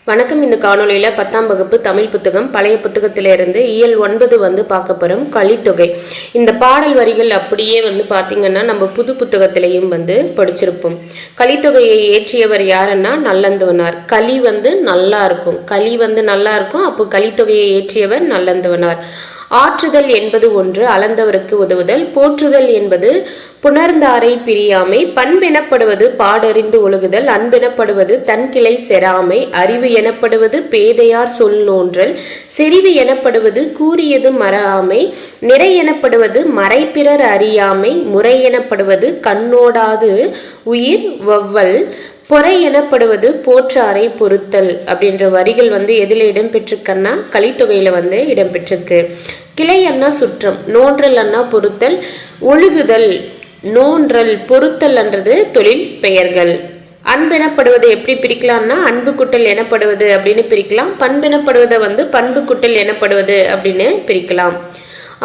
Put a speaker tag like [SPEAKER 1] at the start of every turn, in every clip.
[SPEAKER 1] வணக்கம். இந்த காணொலியில் 10ஆம் வகுப்பு தமிழ் புத்தகம் பழைய புத்தகத்திலிருந்து இயல் 9 வந்து பார்க்க போகிறோம். கலித்தொகை. இந்த பாடல் வரிகள் அப்படியே வந்து பார்த்திங்கன்னா நம்ம புது புத்தகத்திலையும் வந்து படிச்சிருப்போம். கலித்தொகையை ஏற்றியவர் யாருன்னா நல்லந்துவனார். களி வந்து நல்லா இருக்கும். அப்போ கலித்தொகையை ஏற்றியவர் நல்லந்துவனார். ஆற்றுதல் என்பது ஒன்று அளந்தவருக்கு உதவுதல். போற்றுதல் என்பது புணர்ந்தாரை பிரியாமை. பண்பெனப்படுவது பாடறிந்து ஒழுகுதல். அன்பெனப்படுவது தன் கிளை செராமை. அறிவு எனப்படுவது பேதையார் சொல் நோன்றல். செறிவு எனப்படுவது கூறியது மறாமை. நிறை எனப்படுவது மறைப்பிறர் அறியாமை. முறை எனப்படுவது கண்ணோடாது உயிர் வவ்வல். பொறை எனப்படுவது போற்றாரை பொறுத்தல். அப்படின்ற வரிகள் வந்து எதில் இடம்பெற்றிருக்கன்னா கலித்தொகையில வந்து இடம்பெற்றிருக்கு. கிளை அண்ணா சுற்றம், நோன்றல் அண்ணா பொறுத்தல், ஒழுகுதல், நோன்றல், பொறுத்தல் என்றது தொழில் பெயர்கள். அன்பெனப்படுவது எப்படி பிரிக்கலாம்னா அன்பு குட்டல் எனப்படுவது அப்படின்னு பிரிக்கலாம். பண்பெனப்படுவதை வந்து பண்பு குட்டல் எனப்படுவது அப்படின்னு பிரிக்கலாம்.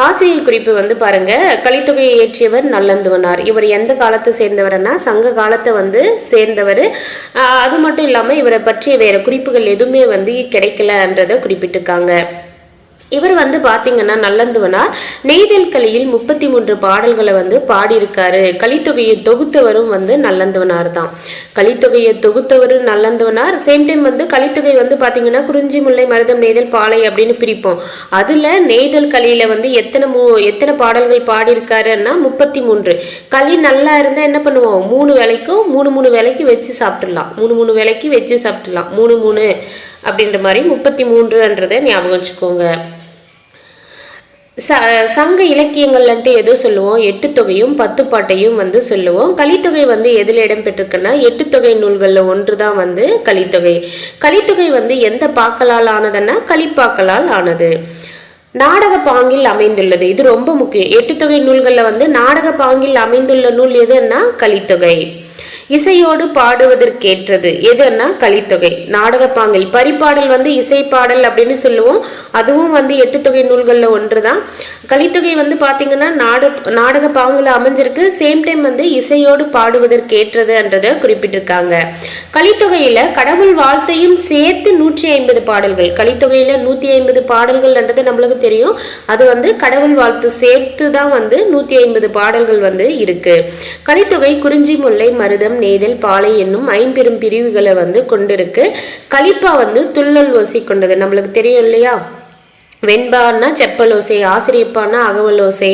[SPEAKER 1] ஆசிரியர் குறிப்பு வந்து பாருங்க. கலித்தொகையை இயற்றியவர் நல்லந்துவனார். இவர் எந்த காலத்தை சேர்ந்தவர்னா சங்க காலத்தை வந்து சேர்ந்தவர். அது மட்டும் இல்லாம இவரை பற்றிய வேற குறிப்புகள் எதுவுமே வந்து கிடைக்கலன்றதை குறிப்பிட்டிருக்காங்க. இவர் வந்து பாத்தீங்கன்னா நல்லந்துவனார் நெய்தல் கலியில் 33 பாடல்களை வந்து பாடியிருக்காரு. கலித்தொகையை தொகுத்தவரும் வந்து நல்லந்துவனார் தான். கலித்தொகையை தொகுத்தவரும் நல்லந்துவனார். சேம் டைம் வந்து கலித்தொகை வந்து பாத்தீங்கன்னா குறிஞ்சி முல்லை மருதம் நெய்தல் பாலை அப்படின்னு பிரிப்போம். அதுல நெய்தல் கலியில வந்து எத்தனை பாடல்கள் பாடியிருக்காருன்னா 33. களி நல்லா இருந்தா என்ன பண்ணுவோம், 3 வேளைக்கு வச்சு சாப்பிட்டுடலாம். 3 வேளைக்கு வச்சு சாப்பிட்டுடலாம். 3 அப்படின்ற மாதிரி 33ன்றதை ஞாபகம் வச்சுக்கோங்க. சங்க இலக்கியங்கள்ன்ட்டு எதோ சொல்லுவோம், 8 தொகையும் 10 பாட்டையும் வந்து சொல்லுவோம். கலித்தொகை வந்து எதில் இடம்பெற்றிருக்குன்னா 8 தொகை நூல்களில் ஒன்று தான் வந்து கலித்தொகை. கலித்தொகை வந்து எந்த பாக்களால் ஆனதுன்னா களிப்பாக்களால் ஆனது. நாடக பாங்கில் அமைந்துள்ளது. இது ரொம்ப முக்கியம். 8 தொகை நூல்களில் வந்து நாடக பாங்கில் அமைந்துள்ள நூல் எதுன்னா கலித்தொகை. இசையோடு பாடுவதற்கேற்றது எதுன்னா கலித்தொகை. நாடக பாங்கில் பரிபாடல் வந்து இசை பாடல் அப்படின்னு சொல்லுவோம். அதுவும் வந்து 8 தொகை நூல்கள்ல ஒன்றுதான். கலித்தொகை வந்து பாத்தீங்கன்னா நாடக பாங்குல அமைஞ்சிருக்கு. சேம் டைம் வந்து இசையோடு பாடுவதற்கேற்றதுன்றதை குறிப்பிட்டிருக்காங்க. கலித்தொகையில கடவுள் வாழ்த்தையும் சேர்த்து 150 பாடல்கள். கலித்தொகையில 150 பாடல்கள்ன்றது நம்மளுக்கு தெரியும். அது வந்து கடவுள் வாழ்த்து சேர்த்து தான் வந்து 150 பாடல்கள் வந்து இருக்கு. கலித்தொகை குறிஞ்சி முல்லை மருதம் நெய்தல் பாலை என்னும் 5 பிரிவுகளை வந்து கொண்டிருக்கு. கலிப்பா வந்து துள்ளல் ஓசை கொண்டது. நம்மளுக்கு தெரியும் இல்லையா. வெண்பான்னா செப்பலோசை, ஆசிரியப்பான்னா அகவலோசை,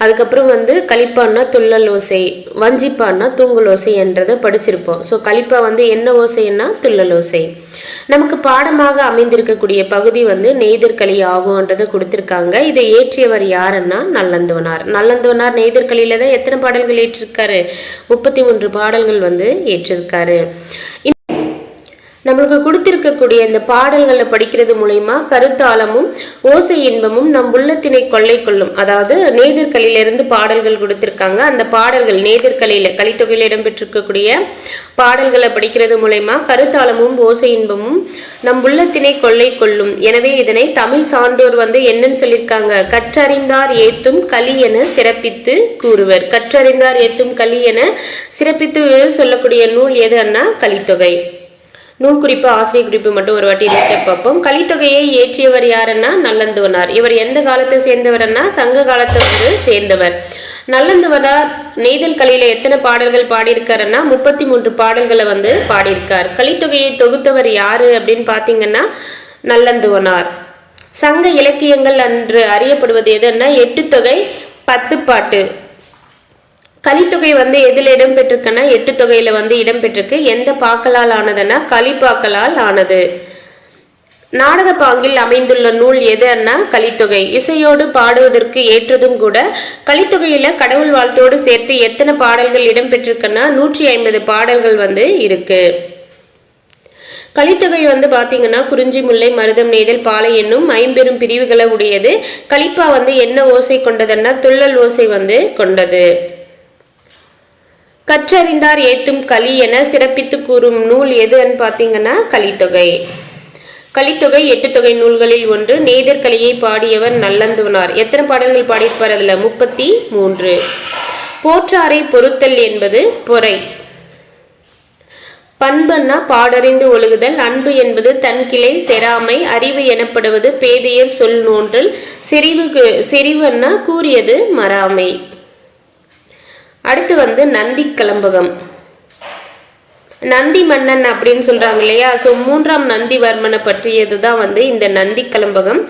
[SPEAKER 1] அதுக்கப்புறம் வந்து கலிப்பான்னா துள்ளல் ஓசை, வஞ்சிப்பான்னா தூங்கலோசை என்றதை படிச்சிருப்போம். ஸோ கலிப்பா வந்து என்ன ஓசைன்னா துள்ளலோசை. நமக்கு பாடமாக அமைந்திருக்கக்கூடிய பகுதி வந்து நெய்தற்களி ஆகும்ன்றதை கொடுத்திருக்காங்க. இதை ஏற்றியவர் யாருன்னா நல்லந்துவனார். நல்லந்துவனார் நெய்தற்களியில தான் எத்தனை பாடல்கள் ஏற்றிருக்காரு, 33 பாடல்கள் வந்து ஏற்றிருக்காரு. நம்மளுக்கு கொடுத்திருக்கக்கூடிய இந்த பாடல்களை படிக்கிறது மூலயமா கருத்தாளமும் ஓசை இன்பமும் நம் உள்ளத்தினை கொள்ளை கொள்ளும். அதாவது நெய்தற்களிலிருந்து பாடல்கள் கொடுத்திருக்காங்க. அந்த பாடல்கள் நெய்தற்களியில கலித்தொகையில் இடம்பெற்றிருக்கக்கூடிய பாடல்களை படிக்கிறது மூலயமா கருத்தாளமும் ஓசை இன்பமும் நம் உள்ளத்தினை கொள்ளை கொள்ளும். எனவே இதனை தமிழ் சான்றோர் வந்து என்னன்னு சொல்லியிருக்காங்க, கற்றறிந்தார் ஏத்தும் களி என சிறப்பித்து கூறுவர். கற்றறிந்தார் ஏத்தும் களி என சிறப்பித்து சொல்லக்கூடிய நூல் எதுன்னா கலித்தொகை. நூல் குறிப்பு ஆசிரியர் குறிப்பு மட்டும் ஒரு வாட்டி பார்ப்போம். கலித்தொகையை ஏற்றியவர் யாருன்னா நல்லந்துவனார். இவர் எந்த காலத்தை சேர்ந்தவர்னா சங்க காலத்தை வந்து சேர்ந்தவர். நல்லந்துவனார் நெய்தல் கலியில எத்தனை பாடல்கள் பாடியிருக்காருன்னா 33 பாடல்களை வந்து பாடியிருக்கார். கலித்தொகையை தொகுத்தவர் யாரு அப்படின்னு பாத்தீங்கன்னா நல்லந்துவனார். சங்க இலக்கியங்கள் அன்று அறியப்படுவது எதுன்னா 8 தொகை 10 பாட்டு. கலித்தொகை வந்து எதில் இடம்பெற்றிருக்குன்னா 8 தொகையில வந்து இடம்பெற்றிருக்கு. எந்த பாக்களால் ஆனதுன்னா களிப்பாக்களால் ஆனது. நாடக பாங்கில் அமைந்துள்ள நூல் எதுன்னா கலித்தொகை. இசையோடு பாடுவதற்கு ஏற்றதும் கூட. கலித்தொகையில கடவுள் வாழ்த்தோடு சேர்த்து எத்தனை பாடல்கள் இடம்பெற்றிருக்குன்னா 150 பாடல்கள் வந்து இருக்கு. கலித்தொகை வந்து பாத்தீங்கன்னா குறிஞ்சி முல்லை மருதம் நெய்தல் பாலை என்னும் 5 பிரிவுகளை உடையது. கலிப்பா வந்து என்ன ஓசை கொண்டதுன்னா துள்ளல் ஓசை வந்து கொண்டது. கற்றறிந்தார் ஏத்தும் களி என சிறப்பித்து கூறும் நூல் எதுன்னு பாத்தீங்கன்னா கலித்தொகை. கலித்தொகை 8 தொகை நூல்களில் ஒன்று. நெய்தற்களியை பாடியவர் நல்லந்துவனார். எத்தனை பாடல்கள் பாடியிருப்பார் அதுல 33. போற்றாரை பொறுத்தல் என்பது பொறை. பண்பன்னா பாடறிந்து ஒழுகுதல். அன்பு என்பது தன் கிளை செராமை. அறிவு எனப்படுவது பேதையர் சொல் நோன்றல். செறிவன்னா கூறியது மறாமை. அடுத்து நந்தி கலம்பகம். நந்தி மன்னன் அப்படின்னு சொல்றாங்க இல்லையா. ஸோ 3ஆம் நந்திவர்மனை பற்றியதுதான் இந்த நந்தி கலம்பகம்.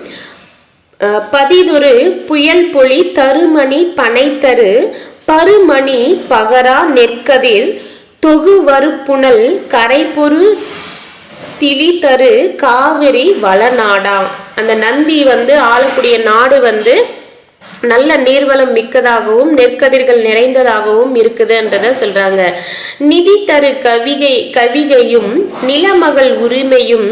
[SPEAKER 1] பதிதொரு புயல் பொலி தருமணி பனைத்தரு பருமணி பகரா நெற்கதிர் தொகுவரு புனல் கரைபொரு திலி தரு காவிரி வளநாடா. அந்த நந்தி ஆளக்கூடிய நாடு நல்ல நீர்வளம் மிக்கதாகவும் நெற்கதிர்கள் நிறைந்ததாகவும் இருக்குதுன்றத சொல்றாங்க. நிதி தரு கவிகையும் நிலமகள் உரிமையும்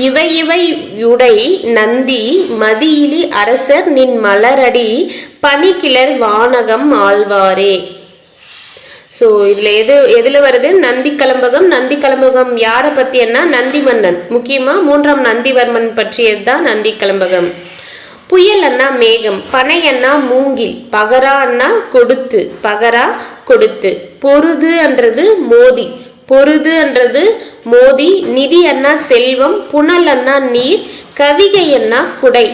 [SPEAKER 1] இவையுடை நந்தி மதியிலி அரசர் நின் மலரடி பனிக்கிளர் வானகம் ஆழ்வாரே. ஸோ இதுல எதுல வருது? நந்தி கலம்பகம். நந்தி கலம்பகம் யாரை பத்தியன்னா நந்தி மன்னன், முக்கியமா 3ஆம் நந்திவர்மன் பற்றியதுதான் நந்தி கலம்பகம். புயல் அண்ணா மேகம், பனை அண்ணா மூங்கில், பகரா அண்ணா கொடுத்து, பகரா கொடுத்து, பொருது என்றது மோதி, பொருது என்றது மோதி, நிதி அண்ணா செல்வம், புனல் அண்ணா நீர், கவிகை அண்ணா குடை,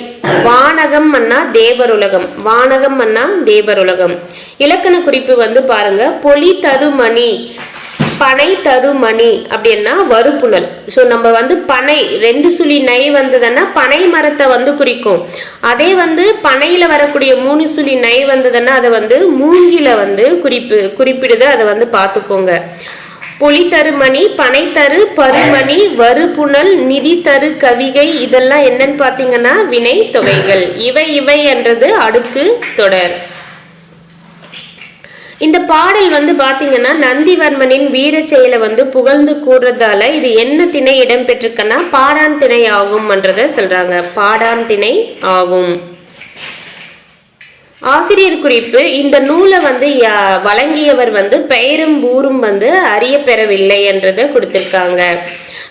[SPEAKER 1] வானகம் அண்ணா தேவருலகம், வானகம் அண்ணா தேவருலகம். இலக்கண குறிப்பு பாருங்க. பொலி தருமணி, பனை தருமணி அப்படின்னா வருப்புணல். ஸோ நம்ம பனை 2 சுழி நை வந்ததுன்னா பனை மரத்தை குறிக்கும். அதே பனையில வரக்கூடிய 3 சுழி நை வந்ததுன்னா அதை மூங்கில குறிப்பிடுது. அதை பார்த்துக்கோங்க. பொலி தருமணி, பனை தரு பருமணி, வருப்புணல், நிதி தரு கவிகை, இதெல்லாம் என்னன்னு பார்த்தீங்கன்னா வினை தொகைகள். இவை என்றது அடுக்கு தொடர். இந்த பாடல் பாத்தீங்கன்னா நந்திவர்மனின் வீர செயலை புகழ்ந்து கூறுறதால இது என்ன திணை இடம்பெற்றிருக்குன்னா பாடான் திணை ஆகும் என்றத சொல்றாங்க. பாடான் திணை ஆகும். ஆசிரியர் குறிப்பு. இந்த நூலை வழங்கியவர் பெயரும் ஊரும் அறிய பெறவில்லை என்றதை கொடுத்திருக்காங்க.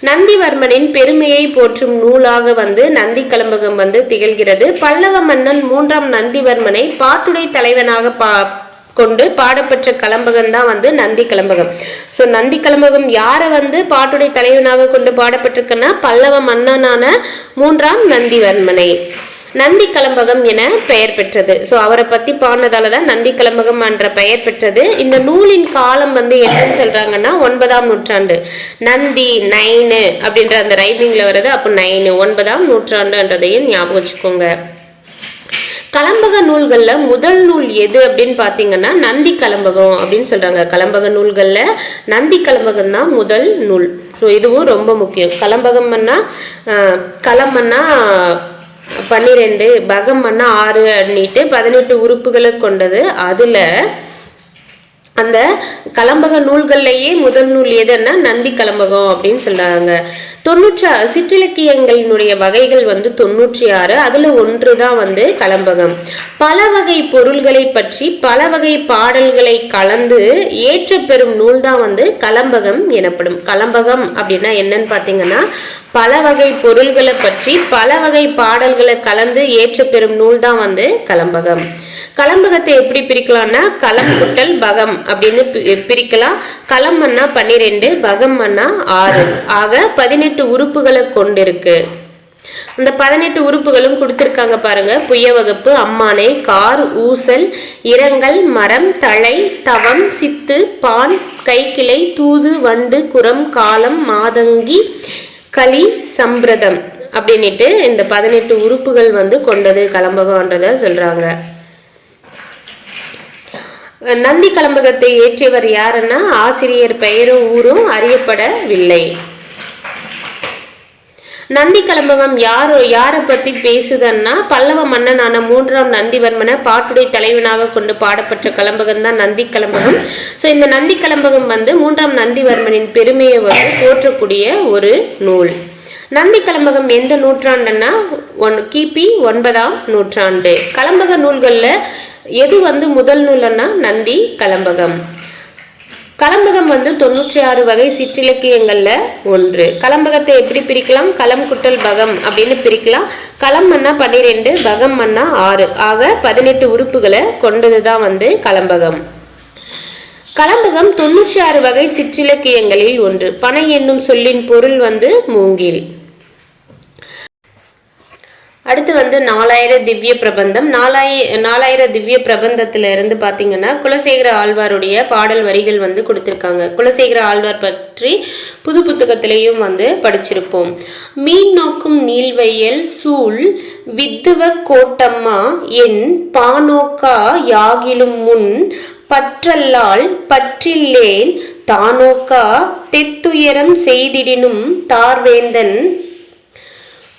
[SPEAKER 1] நந்திவர்மனின் பெருமையை போற்றும் நூலாக நந்தி கலம்பகம் திகழ்கிறது. பல்லவ மன்னன் 3ஆம் நந்திவர்மனை பாட்டுடை தலைவனாக கொண்டு பாடப்பெற்ற கலம்பகம் தான் நந்தி கலம்பகம். ஸோ நந்தி கலம்பகம் யாரை பாட்டுடை தலைவனாக கொண்டு பாடப்பட்டிருக்குன்னா பல்லவ மன்னனான 3ஆம் நந்திவர்மனை. நந்தி கலம்பகம் என பெயர் பெற்றது. ஸோ அவரை பத்தி பாடினதால தான் நந்தி கலம்பகம் என்ற பெயர் பெற்றது. இந்த நூலின் காலம் என்னன்னு சொல்றாங்கன்னா 9ஆம் நூற்றாண்டு. நந்தி 9 அப்படின்ற அந்த ரைமிங்ல வருது. அப்போ 9 9ஆம் நூற்றாண்டுன்றதையும் ஞாபகம் வச்சுக்கோங்க. கலம்பக நூல்கள்ல முதல் நூல் எது அப்படின்னு பாத்தீங்கன்னா நந்தி கலம்பகம் அப்படின்னு சொல்றாங்க. கலம்பக நூல்கள்ல நந்தி கலம்பகம் தான் முதல் நூல். ஸோ இதுவும் ரொம்ப முக்கியம். கலம்பகம்னா களம்னா 12, பகம்னா 6 அப்படின்ட்டு 18 உறுப்புகளை கொண்டது. அதுல அந்த கலம்பக நூல்கள்லயே முதல் நூல் எதுன்னா நந்தி கலம்பகம் அப்படின்னு சொல்றாங்க. 96 சிற்றிலக்கியங்களினுடைய வகைகள் 96. அதுல ஒன்றுதான் கலம்பகம். பல வகை பொருள்களை பற்றி பல வகை பாடல்களை கலந்து ஏற்ற பெறும் நூல் தான் கலம்பகம் எனப்படும். கலம்பகம் அப்படின்னா என்னன்னு பாத்தீங்கன்னா பல வகை பொருள்களை பற்றி பல வகை பாடல்களை கலந்து ஏற்ற பெறும் நூல் தான் கலம்பகம். கலம்பகத்தை எப்படி பிரிக்கலாம்னா களம் குட்டல் பகம் அப்படின்னு பிரிக்கலாம். களம் அண்ணா 12, பகம் அண்ணா 6 ஆக 18 உறுப்புகளை கொண்டிருக்கு. அந்த 18 உறுப்புகளும் கொடுத்திருக்காங்க பாருங்க. புய வகுப்பு, அம்மானை, கார், ஊசல், இரங்கல், மரம், தழை, தவம், சித்து, பான், கைக்கிளை, தூது, வண்டு, குரம், காலம், மாதங்கி, களி, சம்பிரதம் அப்படின்னுட்டு இந்த 18 உறுப்புகள் கொண்டது கலம்பகம்ன்றத சொல்றாங்க. நந்தி கலம்பகத்தை ஏற்றியவர் யாருன்னா ஆசிரியர் பெயரும் ஊரும் அறியப்படவில்லை. நந்தி கலம்பகம் யாரை பத்தி பேசுதன்னா பல்லவ மன்னனான 3ஆம் நந்திவர்மனை பாட்டுடை தலைவனாக கொண்டு பாடப்பட்ட கலம்பகம் தான் நந்தி கலம்பகம். ஸோ இந்த நந்தி கலம்பகம் 3ஆம் நந்திவர்மனின் பெருமையை போற்றக்கூடிய ஒரு நூல். நந்தி கலம்பகம் எந்த நூற்றாண்டுன்னா கிபி 9ஆம் நூற்றாண்டு. கலம்பக நூல்கள்ல எது முதல் நூல்னா நந்தி கலம்பகம். கலம்பகம் 96 வகை சிற்றிலக்கியங்கள்ல ஒன்று. கலம்பகத்தை எப்படி பிரிக்கலாம்? களம் குட்டல் பகம் அப்படின்னு பிரிக்கலாம். களம் அண்ணா 12, பகம் அண்ணா 6 ஆக 18 உறுப்புகளை கொண்டதுதான் கலம்பகம். கலம்பகம் 96 வகை சிற்றிலக்கியங்களில் ஒன்று. பனை என்னும் சொல்லின் பொருள் வந்து மூங்கில். அடுத்து வந்து 4000 திவ்ய பிரபந்தம். 4000 திவ்ய பிரபந்தத்துல இருந்து பாத்தீங்கன்னா குலசேகர ஆழ்வாருடைய பாடல் வரிகள் வந்து கொடுத்திருக்காங்க. குலசேகர ஆழ்வார் பற்றி புது புத்தகத்திலையும் வந்து படிச்சிருப்போம். மீன் நோக்கும் நீள்வையல் சூழ் வித்துவ கோட்டம்மா என் பானோக்கா யாகிலும் முன் பற்றல்லால் பற்றில்லேன் தானோக்கா தெத்துயரம் செய்திடினும் தார்வேந்தன்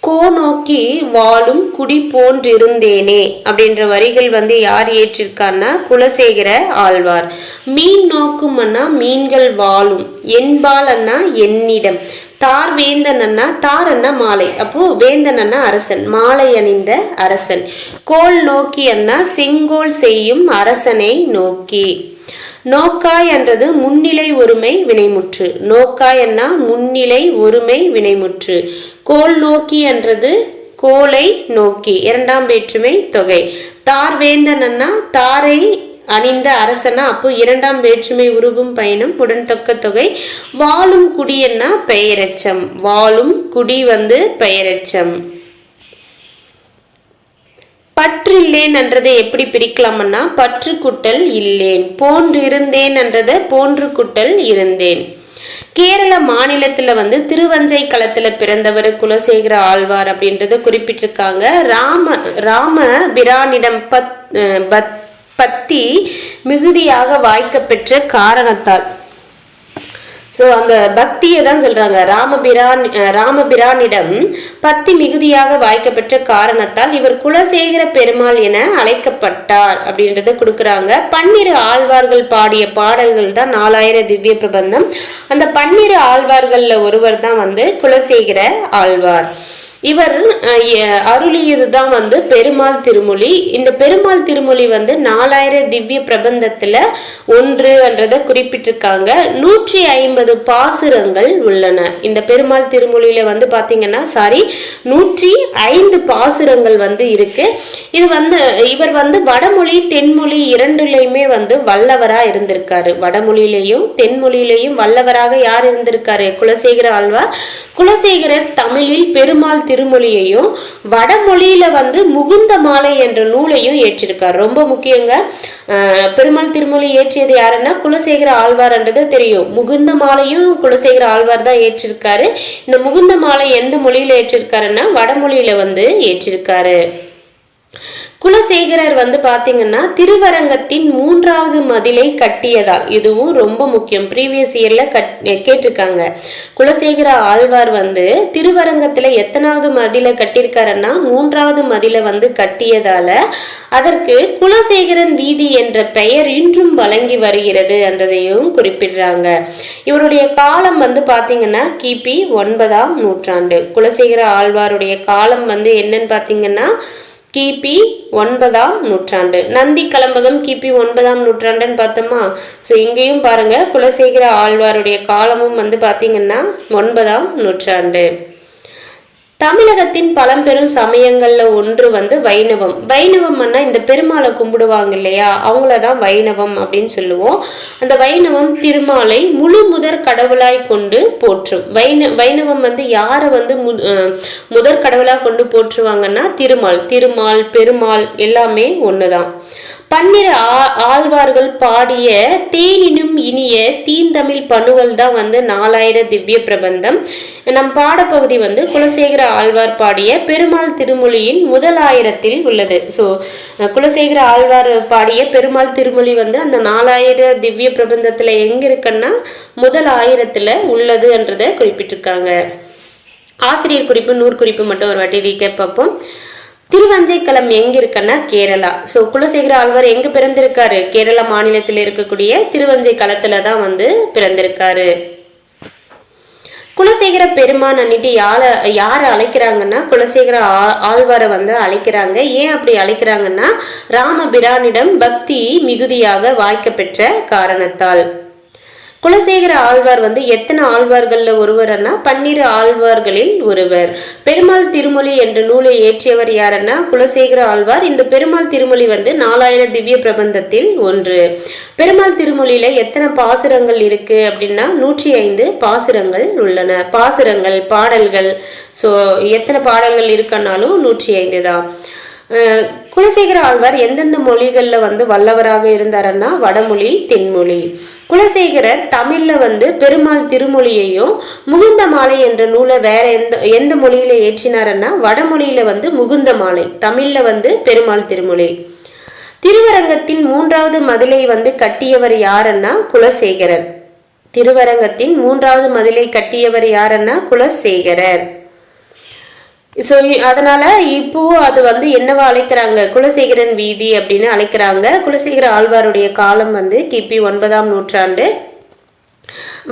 [SPEAKER 1] கோ நோக்கி வாழும் குடி போன்றிருந்தேனே அப்படின்ற வரிகள் வந்து யார் ஏற்றிருக்கான்னா குலசேகர ஆழ்வார். மீன் நோக்கும் அண்ணா மீன்கள் வாழும், என்பால் அண்ணா என்னிடம், தார் வேந்தன் அண்ணா, தார் அண்ணா மாலை, அப்போ வேந்தன் அண்ணா அரசன், மாலை அணிந்த அரசன், கோல் நோக்கி அண்ணா செங்கோல் செய்யும் அரசனை நோக்கி. நோக்காய் என்றது முன்னிலை ஒருமை வினைமுற்று. நோக்காய் என்ன முன்னிலை ஒருமை வினைமுற்று. கோல் நோக்கி என்றது கோலை நோக்கி இரண்டாம் வேற்றுமை தொகை. தார் வேந்தன் அண்ணா தாரை அணிந்த அரசனா, அப்போ இரண்டாம் வேற்றுமை உருவும் பயணம் உடன் தொக்க தொகை. வாழும் குடி என்ன பெயரெச்சம். வாழும் குடி வந்து பெயரெச்சம். பற்றில்லேன் என்றதை எப்படி பிரிக்கலாம்னா பற்று குட்டல் இல்லேன். போன்று இருந்தேன் என்றதை போன்று குட்டல் இருந்தேன். கேரள மாநிலத்துல வந்து திருவஞ்சை களத்துல பிறந்தவர் குலசேகர ஆழ்வார் அப்படின்றத குறிப்பிட்டிருக்காங்க. ராம பிரானிடம் பத்தி மிகுதியாக வாய்க்க பெற்ற காரணத்தால், சோ அந்த பக்தியை தான் சொல்றாங்க. ராமபிரானிடம் பத்தி மிகுதியாக வாய்க்கப்பெற்ற காரணத்தால் இவர் குலசேகர பெருமாள் என அழைக்கப்பட்டார் அப்படின்றத கொடுக்குறாங்க. 12 ஆழ்வார்கள் பாடிய பாடல்கள் தான் 4000 திவ்ய பிரபந்தம். அந்த 12 ஆழ்வார்கள்ல ஒருவர் தான் வந்து குலசேகர ஆழ்வார். இவர் அருளியதுதான் வந்து பெருமாள் திருமொழி. இந்த பெருமாள் திருமொழி வந்து 4000 திவ்ய பிரபந்தத்துல ஒன்று என்றதை குறிப்பிட்டிருக்காங்க. 150 பாசுரங்கள் உள்ளன. இந்த பெருமாள் திருமொழியில வந்து பாத்தீங்கன்னா 105 பாசுரங்கள் வந்து இருக்கு. இது வந்து இவர் வந்து வடமொழி தென்மொழி இரண்டுலையுமே வந்து வல்லவரா இருந்திருக்காரு. வடமொழியிலையும் தென்மொழியிலையும் வல்லவராக யார் இருந்திருக்காரு? குலசேகர ஆழ்வார். குலசேகரர் தமிழில் பெருமாள் திருமொழியையும் வடமொழியில வந்து முகுந்த மாலை என்ற நூலையும் ஏற்றிருக்கார். ரொம்ப முக்கியங்க. பெருமாள் திருமொழி ஏற்றியது யாருன்னா குலசேகர ஆழ்வார் என்றது தெரியும். முகுந்த மாலையும் குலசேகர ஆழ்வார் தான் ஏற்றிருக்காரு. இந்த முகுந்த மாலை எந்த மொழியில ஏற்றிருக்காருன்னா வடமொழியில வந்து ஏற்றிருக்காரு. குலசேகரர் வந்து பாத்தீங்கன்னா திருவரங்கத்தின் 3வது மதிலை கட்டியதால், இதுவும் ரொம்ப முக்கியம், ப்ரீவியஸ் இயர்ல கேட்டிருக்காங்க. குலசேகர ஆழ்வார் வந்து திருவரங்கத்துல எத்தனாவது மதிலை கட்டியிருக்காருன்னா 3வது மதிலை வந்து கட்டியதால அதற்கு குலசேகரன் வீதி என்ற பெயர் இன்றும் வழங்கி வருகிறது என்றதையும் குறிப்பிடுறாங்க. இவருடைய காலம் வந்து பாத்தீங்கன்னா கிபி 9ஆம் நூற்றாண்டு. குலசேகர ஆழ்வாருடைய காலம் வந்து என்னன்னு பாத்தீங்கன்னா கிபி 9ஆம் நூற்றாண்டு. நந்தி கலம்பகம் கிபி 9ஆம் நூற்றாண்டுன்னு பார்த்தோமா. ஸோ இங்கேயும் பாருங்க குலசேகர ஆழ்வாருடைய காலமும் வந்து பாத்தீங்கன்னா 9ஆம் நூற்றாண்டு. தமிழகத்தின் பழம்பெரும் சமயங்கள்ல ஒன்று வந்து வைணவம். வைணவம்னா இந்த பெருமாளை கும்பிடுவாங்க இல்லையா, அவங்களதான் வைணவம் அப்படின்னு சொல்லுவோம். அந்த வைணவம் திருமாலை முழு முதற் கடவுளாய் கொண்டு போற்றும். வைணவம் வந்து யாரை வந்து முதற் கடவுளா கொண்டு போற்றுவாங்கன்னா திருமால் பெருமாள் எல்லாமே ஒண்ணுதான். 12 ஆழ்வார்கள் பாடிய தேனினும் இனிய தீந்தமிழ் பணுவல் தான் வந்து 4000 திவ்ய பிரபந்தம். நம் பாடப்பகுதி வந்து குலசேகர ஆழ்வார் பாடிய பெருமாள் திருமொழியின் முதல் 1000ல் உள்ளது. ஸோ குலசேகர ஆழ்வார் பாடிய பெருமாள் திருமொழி வந்து அந்த 4000 திவ்ய பிரபந்தத்துல எங்க இருக்குன்னா முதல் 1000ல் உள்ளது என்றதை குறிப்பிட்டிருக்காங்க. ஆசிரியர் குறிப்பு நூற்குறிப்பு மட்டும் ஒரு வாட்டி ரீகேப் பார்ப்போம். திருவஞ்சைக்களம் எங்க இருக்குன்னா கேரளா. சோ குலசேகர ஆழ்வார் எங்க பிறந்திருக்காரு? கேரளா மாநிலத்தில் இருக்கக்கூடிய திருவஞ்சைக்களத்துல தான் வந்து பிறந்திருக்காரு. குலசேகர பெருமான் அன்னிட்டு யாரை அழைக்கிறாங்கன்னா குலசேகர ஆழ்வாரை வந்து அழைக்கிறாங்க. ஏன் அப்படி அழைக்கிறாங்கன்னா ராமபிரானிடம் பக்தி மிகுதியாக வாய்க்க பெற்ற காரணத்தால். குலசேகர ஆழ்வார் வந்து எத்தனை ஆழ்வார்கள்ல ஒருவர்னா 12 ஆழ்வார்களில் ஒருவர். பெருமாள் திருமொழி என்ற நூலை இயற்றியவர் யாருன்னா குலசேகர ஆழ்வார். இந்த பெருமாள் திருமொழி வந்து 4000 திவ்ய பிரபந்தத்தில் ஒன்று. பெருமாள் திருமொழியில எத்தனை பாசுரங்கள் இருக்கு அப்படின்னா 105 பாசுரங்கள் உள்ளன. பாசுரங்கள் பாடல்கள் ஸோ எத்தனை பாடல்கள் இருக்குன்னாலும் 105 தான். குலசேகர ஆழ்வார் எந்தெந்த மொழிகள்ல வந்து வல்லவராக இருந்தாருன்னா வடமொழி, தென்மொழி. குலசேகரர் தமிழ்ல வந்து பெருமாள் திருமொழியையும் முகுந்த மாலை என்ற நூலை வேற எந்த மொழியில ஏற்றினாருன்னா வடமொழியில வந்து முகுந்த மாலை, தமிழ்ல வந்து பெருமாள் திருமொழி. திருவரங்கத்தின் 3வது மதிலை வந்து கட்டியவர் யாருன்னா குலசேகரர். திருவரங்கத்தின் 3வது மதிலை கட்டியவர் யாருன்னா குலசேகரர். ஸோ அதனால இப்போ அது வந்து என்னவா அழைக்கிறாங்க, குலசேகரன் வீதி அப்படின்னு அழைக்கிறாங்க. குலசேகர ஆழ்வாருடைய காலம் வந்து கிபி 9ஆம் நூற்றாண்டு.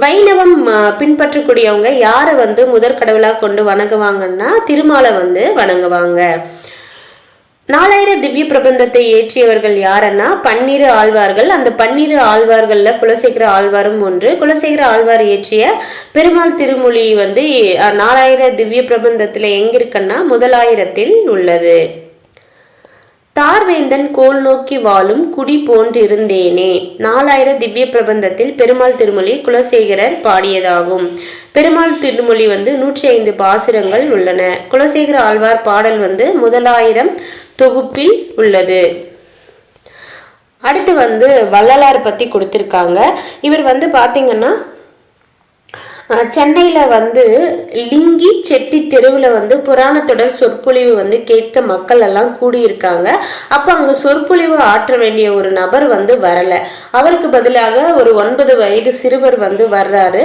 [SPEAKER 1] வைணவம் பின்பற்றக்கூடியவங்க யாரை வந்து முதற் கடவுளாக கொண்டு வணங்குவாங்கன்னா திருமாலை வந்து வணங்குவாங்க. 4000 திவ்ய பிரபந்தத்தை ஏற்றியவர்கள் யாருன்னா 12 ஆழ்வார்கள். அந்த 12 ஆழ்வார்கள்ல குலசேகர ஆழ்வாரும் ஒன்று. குலசேகர ஆழ்வார் இயற்றிய பெருமாள் திருமொழி வந்து 4000 திவ்ய பிரபந்தத்துல எங்க இருக்குன்னா முதலாயிரத்தில் உள்ளது. தார்வேந்தன் கோல் நோக்கி வாழும் குடி போன்றிருந்தேனே 4000 திவ்ய பிரபந்தத்தில் பெருமாள் திருமொழி குலசேகரர் பாடியதாகும். பெருமாள் திருமொழி வந்து 105 பாசுரங்கள் உள்ளன. குலசேகர ஆழ்வார் பாடல் வந்து 1000 தொகுப்பில் உள்ளது. அடுத்து வந்து வள்ளலார் பத்தி கொடுத்திருக்காங்க. இவர் வந்து பாத்தீங்கன்னா சென்னையில வந்து லிங்கி செட்டி தெருவில் வந்து புராணத்தொடர் சொற்பொழிவு வந்து கேட்க மக்கள் எல்லாம் கூடியிருக்காங்க. அப்போ அங்கே சொற்பொழிவு ஆற்ற வேண்டிய ஒரு நபர் வந்து வரல. அவருக்கு பதிலாக ஒரு 9 வயது சிறுவர் வந்து வர்றாரு.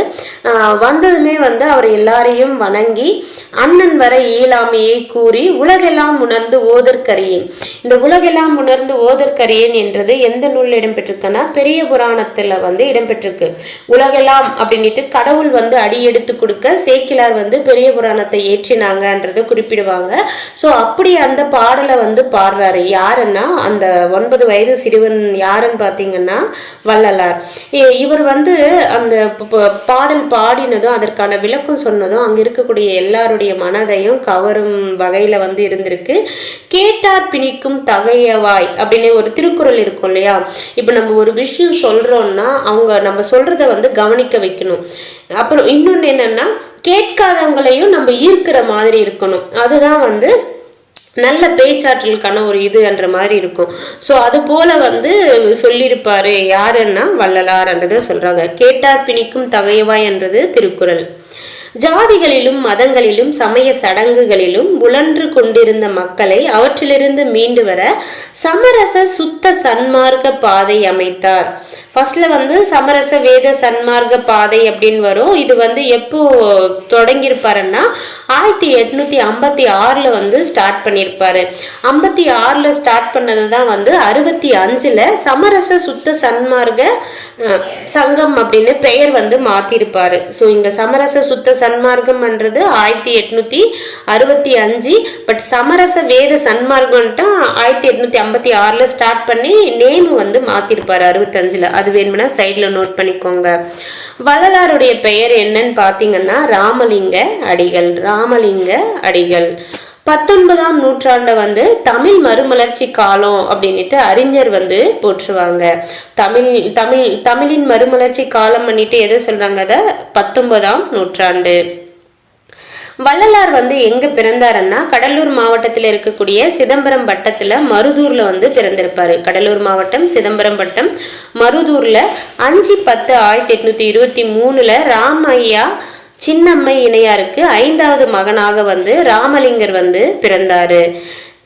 [SPEAKER 1] வந்ததுமே வந்து அவர் எல்லாரையும் வணங்கி அண்ணன் வர இயலாமையை கூறி உலகெல்லாம் உணர்ந்து ஓதற்கரியேன். இந்த உலகெல்லாம் உணர்ந்து ஓதற்கரியேன் என்றது எந்த நூலில் இடம்பெற்றிருக்குன்னா பெரிய புராணத்துல வந்து இடம்பெற்றிருக்கு. உலகெல்லாம் அப்படின்ட்டு கடவுள் வந்து அடி எடுத்து கொடுக்க சேக்கிலார் வந்து பெரிய புராணத்தை ஏற்றினாங்கன்றத குறிப்பிடுவாங்க. ஸோ அப்படி அந்த பாடலை வந்து பாடுறாரு. யாருன்னா அந்த 9 வயது சிறுவன் யாருன்னு பார்த்தீங்கன்னா வள்ளலார். இவர் வந்து அந்த பாடல் பாடினதும் அதற்கான விளக்கம் சொன்னதும் அங்க இருக்கக்கூடிய எல்லாருடைய மனதையும் கவரும் வகையில வந்து இருந்திருக்கு. கேட்டார் பிணிக்கும் தகையவாய் அப்படின்னு ஒரு திருக்குறள் இருக்கும் இல்லையா. இப்ப நம்ம ஒரு விஷயம் சொல்றோம்னா அவங்க நம்ம சொல்றத வந்து கவனிக்க வைக்கணும். அப்புறம் இன்னொன்னு என்னன்னா கேட்காதவங்களையும் நம்ம ஈர்க்கிற மாதிரி இருக்கணும். அதுதான் வந்து நல்ல பேச்சாற்றலுக்கான ஒரு இதுன்ற மாதிரி இருக்கும். ஸோ அது போல வந்து சொல்லியிருப்பாரு யாருன்னா வள்ளலார் என்றதை சொல்றாங்க. கேட்டார் பிணிக்கும் தகையவாய் என்றது திருக்குறள். ஜாதிகளிலும் மதங்களிலும் சமய சடங்குகளிலும் உழன்று கொண்டிருந்த மக்களை அவற்றிலிருந்து மீண்டு வர சமரச சுத்த சன்மார்க்க பாதை அமைத்தார். ஃபர்ஸ்ட்ல வந்து சமரச வேத சன்மார்க்க பாதை அப்படின்னு வரும். இது வந்து எப்போ தொடங்கியிருப்பாருன்னா 1856 வந்து ஸ்டார்ட் பண்ணியிருப்பாரு. 56 ஸ்டார்ட் பண்ணதுதான் வந்து 65 சமரச சுத்த சன்மார்க்க சங்கம் அப்படின்னு பெயர் வந்து மாத்திருப்பாரு. ஸோ இங்க சமரச சுத்த சன்மார்க்கம் என்றது 1865. பட் சமரச வேத சன்மார்க்கம்ட்டு 1856 ஸ்டார்ட் பண்ணி நேம் வந்து மாத்திருப்பாரு 65. அது வேணும்னா சைட்ல நோட் பண்ணிக்கோங்க. வள்ளலாருடைய பெயர் என்னன்னு பாத்தீங்கன்னா ராமலிங்க அடிகள். ராமலிங்க அடிகள் 19ஆம் நூற்றாண்ட வந்து தமிழ் மறுமலர்ச்சி காலம் அப்படின்ட்டு அறிஞர் வந்து போற்றுவாங்க. தமிழின் மறுமலர்ச்சி காலம் பண்ணிட்டு எதை சொல்றாங்க, அத 19ஆம் நூற்றாண்டு. வள்ளலார் வந்து எங்க பிறந்தாருன்னா கடலூர் மாவட்டத்தில் இருக்கக்கூடிய சிதம்பரம் வட்டத்துல மருதூர்ல வந்து பிறந்திருப்பாரு. கடலூர் மாவட்டம் சிதம்பரம் வட்டம் மருதூர்ல 5/10/1823 ராமையா சின்னம்மை இணையாருக்கு 5வது மகனாக வந்து ராமலிங்கர் வந்து பிறந்தாரு.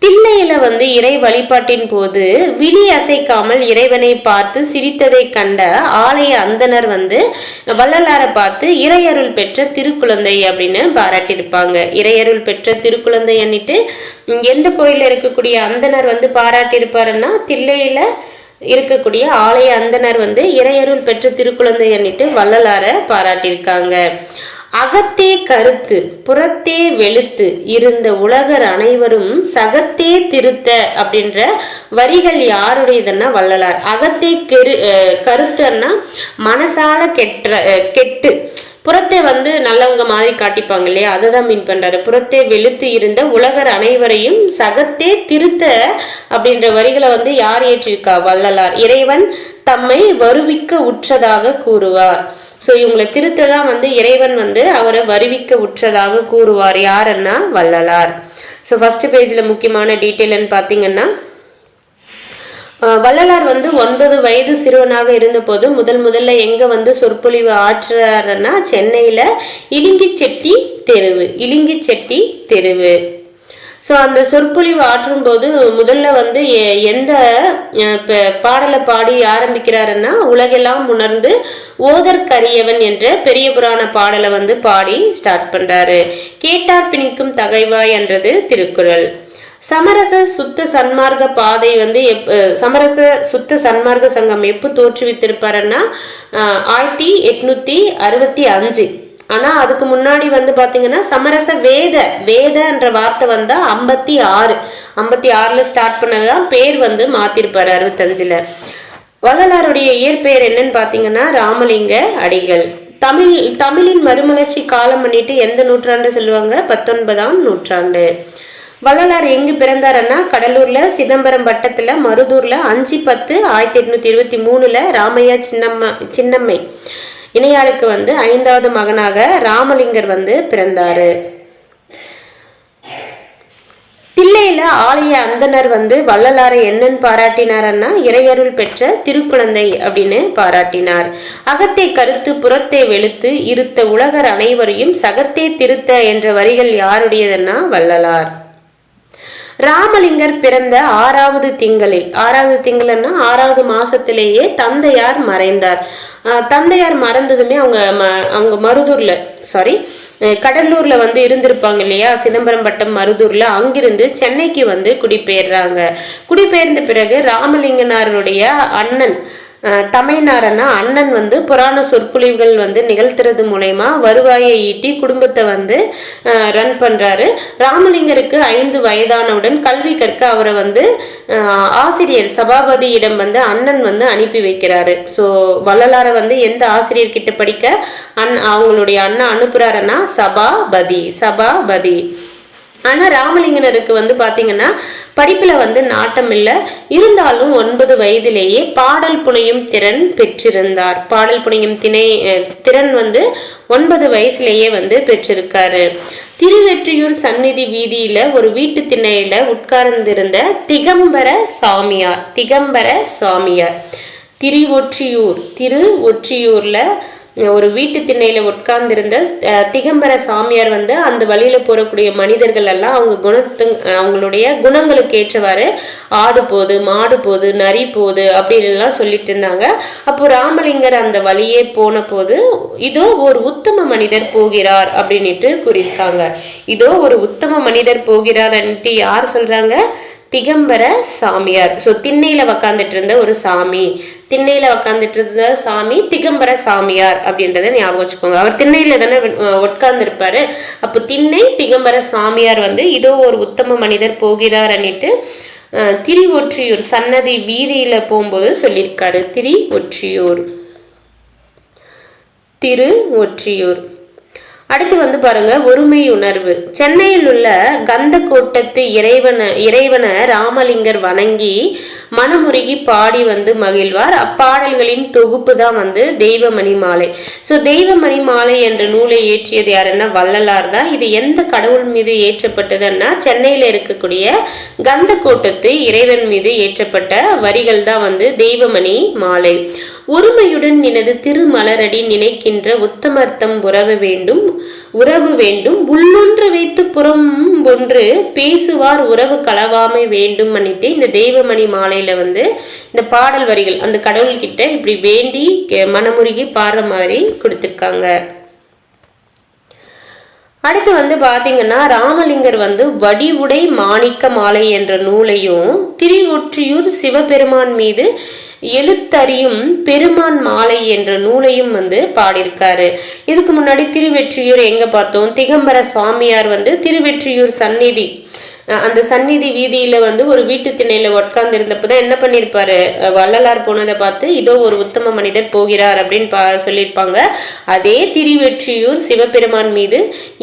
[SPEAKER 1] தில்லையில வந்து இறை வழிபாட்டின் போது விழி அசைக்காமல் இறைவனை பார்த்து சிரித்ததை கண்ட ஆலய அந்தனர் வந்து வள்ளலாரை பார்த்து இறையருள் பெற்ற திருக்குழந்தை அப்படின்னு பாராட்டியிருப்பாங்க. இறையருள் பெற்ற திருக்குழந்தை அன்னிட்டு எந்த கோயில்ல இருக்கக்கூடிய அந்தனர் வந்து பாராட்டியிருப்பாருன்னா தில்லையில இருக்கக்கூடிய ஆலய அந்தனர் வந்து இறையருள் பெற்ற திருக்குழந்தை அன்னிட்டு வள்ளலாரை பாராட்டியிருக்காங்க. அகத்தே கருத்து புறத்தே வெளுத்து இருந்த உலகர் அனைவரும் சகத்தே திருத்த அப்படின்ற வரிகள் யாருடையதுன்னா வள்ளலார். அகத்தே கருத்துன்னா மனசால கெட்டு புறத்தை நல்லவங்க மாதிரி காட்டிப்பாங்க இல்லையா, அதுதான் மீன் பண்றாரு. புறத்தே வெளுத்து இருந்த உலகர் அனைவரையும் சகத்தே திருத்த அப்படின்ற வரிகளை யார் ஏற்றிருக்கா? வள்ளலார். இறைவன் தம்மை வருவிக்க உற்றதாக கூறுவார். ஸோ இவங்களை திருத்ததான் இறைவன் அவரை வருவிக்க உற்றதாக கூறுவார். யாருன்னா வள்ளலார். ஸோ ஃபர்ஸ்ட் பேஜ்ல முக்கியமான டீட்டெயில்னு பார்த்தீங்கன்னா, வள்ளலார் 9 வயது சிறுவனாக இருந்த போது முதல்ல எங்க சொற்பொழிவு ஆற்றுறாருன்னா சென்னையில இலிங்கிச்செட்டி தெருவு. ஸோ அந்த சொற்பொழிவு ஆற்றும் போது முதல்ல எந்த பாடலை பாடி ஆரம்பிக்கிறாருன்னா, உலகெல்லாம் உணர்ந்து ஓதற்கரியவன் என்ற பெரிய புராண பாடலை பாடி ஸ்டார்ட் பண்றாரு. கேட்டார் பிணிக்கும் தகைவாய் என்றது திருக்குறள். சமரச சுத்த சன்மார்க்க பாதை சமரச சுத்த சன்மார்க்க சங்கம் எப்போ தோற்றுவித்திருப்பாருன்னா 1865. ஆனா அதுக்கு முன்னாடி பாத்தீங்கன்னா சமரச வேதன்ற வார்த்தை 56 ஸ்டார்ட் பண்ணதான் பேர் மாத்திருப்பாரு 65. வள்ளலாருடைய இயற்பெயர் என்னன்னு பாத்தீங்கன்னா ராமலிங்க அடிகள். தமிழின் மறுமலர்ச்சி காலம் பண்ணிட்டு எந்த நூற்றாண்டு சொல்லுவாங்க? 19ஆம் நூற்றாண்டு. வள்ளலார் எங்கு பிறந்தாருன்னா கடலூர்ல சிதம்பரம் வட்டத்துல மருதூர்ல 5/10/1823 ராமையா சின்னம்மை இணையாருக்கு 5வது மகனாக ராமலிங்கர் பிறந்தாரு. தில்லையில ஆலய அந்தனர் வள்ளலாரை என்னன்னு பாராட்டினார்னா இறையருள் பெற்ற திருக்குழந்தை அப்படின்னு பாராட்டினார். அகத்தை கருத்து புறத்தை வெளுத்து இருத்த உலகர் அனைவரையும் சகத்தே திருத்த என்ற வரிகள் யாருடையதுன்னா வள்ளலார். ராமலிங்கர் பிறந்த 6வது திங்கள்னா 6வது மாசத்திலேயே தந்தையார் மறைந்தார். தந்தையார் மறந்ததுமே அவங்க மருதூர்ல கடலூர்ல இருந்திருப்பாங்க இல்லையா, சிதம்பரம் வட்டம் மருதூர்ல, அங்கிருந்து சென்னைக்கு குடிபெயர்றாங்க. குடிபெயர்ந்த பிறகு ராமலிங்கனாருடைய அண்ணன் தமையனாரன்னா அண்ணன் புராண சொற்பொழிவுகள் நிகழ்த்துறது மூலயமா வருவாயை ஈட்டி குடும்பத்தை ரன் பண்றாரு. ராமலிங்கருக்கு 5 வயதானவுடன் கல்வி கற்க அவரை ஆசிரியர் சபாபதியிடம் அண்ணன் அனுப்பி வைக்கிறாரு. ஸோ வள்ளலார எந்த ஆசிரியர் கிட்ட படிக்க அவங்களுடைய அண்ணன் அனுப்புறாருன்னா சபாபதி. ஆனா ராமலிங்கனருக்கு பாத்தீங்கன்னா படிப்புல நாட்டம் இல்லை. இருந்தாலும் 9 வயதிலேயே பாடல் புனையும் திறன் பெற்றிருந்தார். பாடல் புனையும் திறன் 9 வயசுலேயே பெற்றிருக்காரு. திருவெற்றியூர் சந்நிதி வீதியில ஒரு வீட்டு திண்ணையில உட்கார்ந்திருந்த திகம்பர சாமியார் திருவொற்றியூர்ல ஒரு வீட்டு திண்ணையில உட்கார்ந்திருந்த திகம்பர சாமியார் அந்த வழியில போறக்கூடிய மனிதர்கள் எல்லாம் அவங்களுடைய குணங்களுக்கு ஏற்றவாறு ஆடு போது, மாடு போது, நரி போது அப்படின்னு சொல்லிட்டு இருந்தாங்க. அப்போ ராமலிங்கர் அந்த வழியே போன போது இதோ ஒரு உத்தம மனிதர் போகிறார் அப்படின்னுட்டு கூறியிருக்காங்க. இதோ ஒரு உத்தம மனிதர் போகிறார் யார் சொல்றாங்க? திகம்பர சாமியார். ஸோ திண்ணையில உக்காந்துட்டு இருந்த ஒரு சாமி திகம்பர சாமியார் அப்படின்றத ஞாபகம் வச்சுக்கோங்க. அவர் திண்ணையில தானே உட்கார்ந்து இருப்பாரு. அப்போ திண்ணை திகம்பர சாமியார் இதோ ஒரு உத்தம மனிதர் போகிறார் அன்னிட்டு திருவொற்றியூர் சன்னதி வீதியில போகும்போது சொல்லியிருக்காரு. திருவொற்றியூர். அடுத்து பாருங்க ஒருமை உணர்வு. சென்னையில் உள்ள கந்த கோட்டத்து இறைவன ராமலிங்கர் வணங்கி மனமுருகி பாடி மகிழ்வார். அப்பாடல்களின் தொகுப்பு தான் தெய்வமணி மாலை. ஸோ தெய்வமணி மாலை என்ற நூலை ஏற்றியது யாருன்னா வள்ளலார் தான். இது எந்த கடவுள் மீது ஏற்றப்பட்டதுன்னா சென்னையில இருக்கக்கூடிய கந்த கோட்டத்து இறைவன் மீது ஏற்றப்பட்ட வரிகள் தான் தெய்வமணி மாலை. ஒருமையுடன் நினது திருமலரடி நினைக்கின்ற உத்தமர்த்தம் உறவு வேண்டும் உள்ளொன்று வைத்து புறம் ஒன்று பேசுவார் உறவு களவாமை வேண்டும் பண்ணிட்டு இந்த தெய்வமணி மாலையில இந்த பாடல் வரிகள் அந்த கடவுள்கிட்ட இப்படி வேண்டி மனமுருகி பாடுற மாதிரி கொடுத்திருக்காங்க. அடுத்து பாத்தீங்கன்னா ராமலிங்கர் வடிவுடை மாணிக்க மாலை என்ற நூலையும் திருவொற்றியூர் சிவபெருமான் மீது எழுத்தறியும் பெருமான் மாலை என்ற நூலையும் வந்து பாடியிருக்காரு. இதுக்கு முன்னாடி திருவெற்றியூர் எங்க பார்த்தோம், திகம்பர சுவாமியார் வந்து திருவெற்றியூர் சந்நிதி, அந்த சந்நிதி வீதியில வந்து ஒரு வீட்டு திணையில உட்கார்ந்து இருந்தப்பதான் என்ன பண்ணிருப்பாரு, வள்ளலார் போனதை பார்த்து இதோ ஒரு உத்தம மனிதர் போகிறார் அப்படின்னு சொல்லியிருப்பாங்க. அதே திருவெற்றியூர் சிவபெருமான் மீது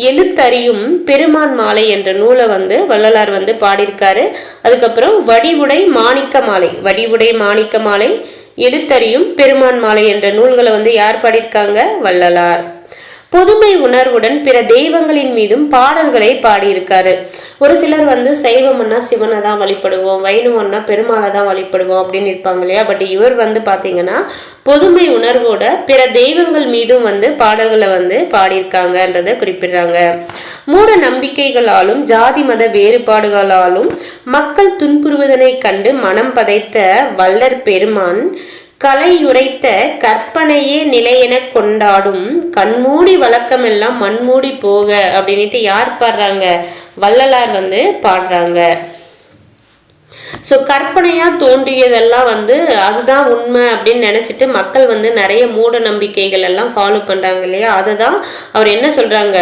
[SPEAKER 1] எழுத்தறியும் பெருமான் மாலை என்ற நூலை வந்து வள்ளலார் வந்து பாடியிருக்காரு. அதுக்கப்புறம் வடிவுடை மாணிக்க மாலை, வடிவுடை மாணிக்க மாலை, எழுத்தறியும் பெருமான் மாலை என்ற நூல்களை வந்து யார் பாடியிருக்காங்க, வள்ளலார். பொதுமை உணர்வுடன் பிற தெய்வங்களின் மீதும் பாடல்களை பாடியிருக்காரு. ஒரு சிலர் வந்து சைவம்னா சிவனை தான் வழிபடுவோம், வைணவம்னா பெருமாளை தான் வழிபடுவோம் அப்படின்னு இருப்பாங்க இல்லையா. பட் இவர் வந்து பாத்தீங்கன்னா பொதுமை உணர்வோட பிற தெய்வங்கள் மீதும் வந்து பாடல்களை வந்து பாடியிருக்காங்கன்றதை குறிப்பிடுறாங்க. மூட நம்பிக்கைகளாலும் ஜாதி மத வேறுபாடுகளாலும் மக்கள் துன்புறுவதனை கண்டு மனம் பதைத்த வள்ளற் பெருமான் கலையுரைத்த கற்பனையே நிலையென கொண்டாடும் கண்மூடி வழக்கமெல்லாம் மண்மூடி போக அப்படின்ட்டு யார் பாடுறாங்க, வள்ளலார் வந்து பாடுறாங்க. ஸோ கற்பனையா தோன்றியதெல்லாம் வந்து அதுதான் உண்மை அப்படின்னு நினைச்சிட்டு மக்கள் வந்து நிறைய மூட நம்பிக்கைகள் எல்லாம் ஃபாலோ பண்றாங்க இல்லையா. அதுதான் அவர் என்ன சொல்றாங்க,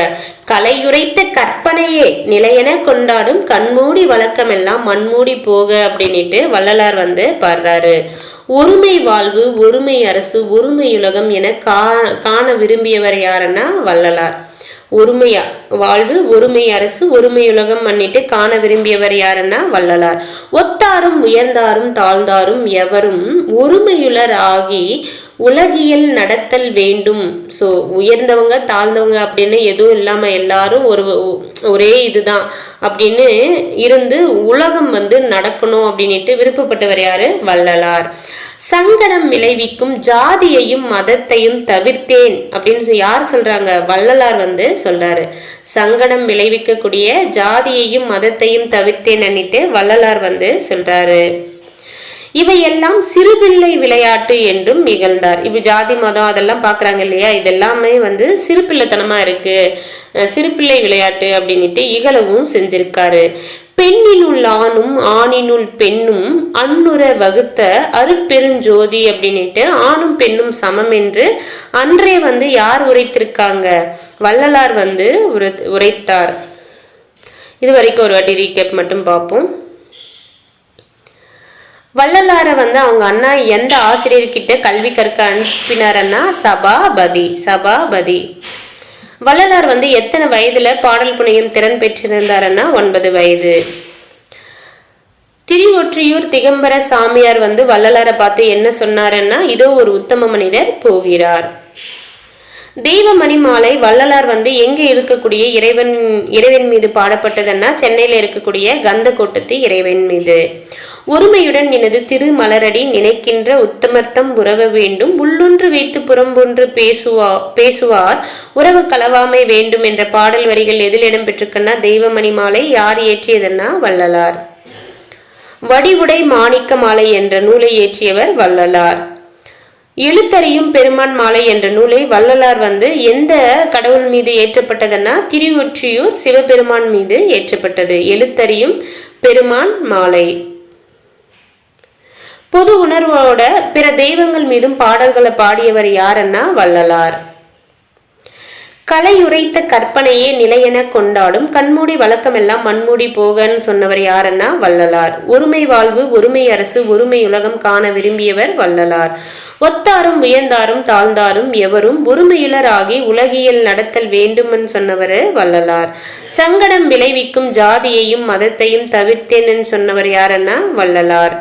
[SPEAKER 1] கலையுரைத்த கற்பனையே நிலையென கொண்டாடும் கண்மூடி வழக்கம் எல்லாம் மண்மூடி போக அப்படின்ட்டு வள்ளலார் வந்து பாடுறாரு. ஒருமை வாழ்வு, ஒருமை அரசு, ஒருமையுலகம் என காண விரும்பியவர் யாருன்னா வள்ளலார். ஒருமையா வாழ்வு, ஒருமை அரசு, ஒருமையுலகம் பண்ணிட்டு காண விரும்பியவர் யாருன்னா வள்ளலார். ஒத்தாரும் உயர்ந்தாரும் தாழ்ந்தாரும் எவரும் ஒருமையுலர் ஆகி உலகியல் நடத்தல் வேண்டும். ஸோ உயர்ந்தவங்க தாழ்ந்தவங்க அப்படின்னு எதுவும் இல்லாம எல்லாரும் ஒரே இதுதான் அப்படின்னு இருந்து உலகம் வந்து நடக்கணும் அப்படின்ட்டு விருப்பப்பட்டவர் யாரு, வள்ளலார். சங்கடம் விளைவிக்கும் ஜாதியையும் மதத்தையும் தவிர்த்தேன் அப்படின்னு யார் சொல்றாங்க, வள்ளலார் வந்து சொல்றாரு. சங்கடம் விளைவிக்கக்கூடிய ஜாதியையும் மதத்தையும் தவிர்த்தேன் அன்னிட்டு வள்ளலார் வந்து சொல்றாரு. இவையெல்லாம் சிறுபிள்ளை விளையாட்டு என்றும் நிகழ்ந்தார். இப்ப ஜாதி மதம் அதெல்லாம் பாக்குறாங்க இல்லையா, இதெல்லாமே வந்து சிறுபிள்ளைத்தனமா இருக்கு, சிறுபிள்ளை விளையாட்டு அப்படின்ட்டு இகழவும் செஞ்சிருக்காரு. பெண்ணினுள் ஆணும் ஆணினுள் பெண்ணும் அன்னுர வகுத்த அருட்பெருஞ்சோதி அப்படின்ட்டு ஆணும் பெண்ணும் சமம் என்று அன்றே வந்து யார் உரைத்திருக்காங்க, வள்ளலார் வந்து உரைத்தார். இது வரைக்கும் ஒரு வாட்டி ரீகேப் மட்டும் பார்ப்போம். வள்ளலாரை வந்து அவங்க அண்ணா எந்த ஆசிரியர்கிட்ட கல்வி கற்க அனுப்பினாரன்னா சபாபதி. வள்ளலார் வந்து எத்தனை வயதுல பாடல் புனையும் திறன் பெற்றிருந்தாருன்னா 9 வயது. திருவொற்றியூர் திகம்பர சாமியார் வந்து வள்ளலாரை பார்த்து என்ன சொன்னாருன்னா, இதோ ஒரு உத்தம மனிதர் போகிறார். தெய்வமணி மாலை வள்ளலார் வந்து எங்க இருக்கக்கூடிய இறைவன் மீது பாடப்பட்டதுன்னா சென்னையில இருக்கக்கூடிய கந்த கோட்டத்து இறைவன் மீது. ஒருமையுடன் எனது திரு மலரடி நினைக்கின்ற உத்தமர்த்தம் உறவ வேண்டும், உள்ளொன்று வைத்து புறம்பொன்று பேசுவார் உறவு களவாமை வேண்டும் என்ற பாடல் வரிகள் எதில் இடம்பெற்றிருக்குன்னா தெய்வமணி மாலை யார் இயற்றியதுன்னா வள்ளலார். வடிவுடை மாணிக்க மாலை என்ற நூலை இயற்றியவர் வள்ளலார். எழுத்தறியும் பெருமான் மாலை என்ற நூலை வள்ளலார் வந்து எந்த கடவுள் மீது ஏற்றப்பட்டதுன்னா திருவொற்றியூர் சிவபெருமான் மீது ஏற்றப்பட்டது. எழுத்தறியும் பெருமான் மாலை. பொது உணர்வோட பிற தெய்வங்கள் மீதும் பாடல்களை பாடியவர் யாருன்னா வள்ளலார். கலையுரைத்த கற்பனையே நிலையென கொண்டாடும் கண்மூடி வழக்கமெல்லாம் மண்மூடி போகன்னு சொன்னவர் யாருன்னா வள்ளலார். ஒருமை வாழ்வு, ஒருமை அரசு, ஒருமை உலகம் காண விரும்பியவர் வள்ளலார். ஒத்தாரும் உயர்ந்தாரும் தாழ்ந்தாரும் எவரும் ஒருமையுலர் ஆகி உலகியல் நடத்தல் வேண்டும்னு சொன்னவர் வள்ளலார். சங்கடம் விளைவிக்கும் ஜாதியையும் மதத்தையும் தவிர்த்தேன்னு சொன்னவர் யாருன்னா வள்ளலார்.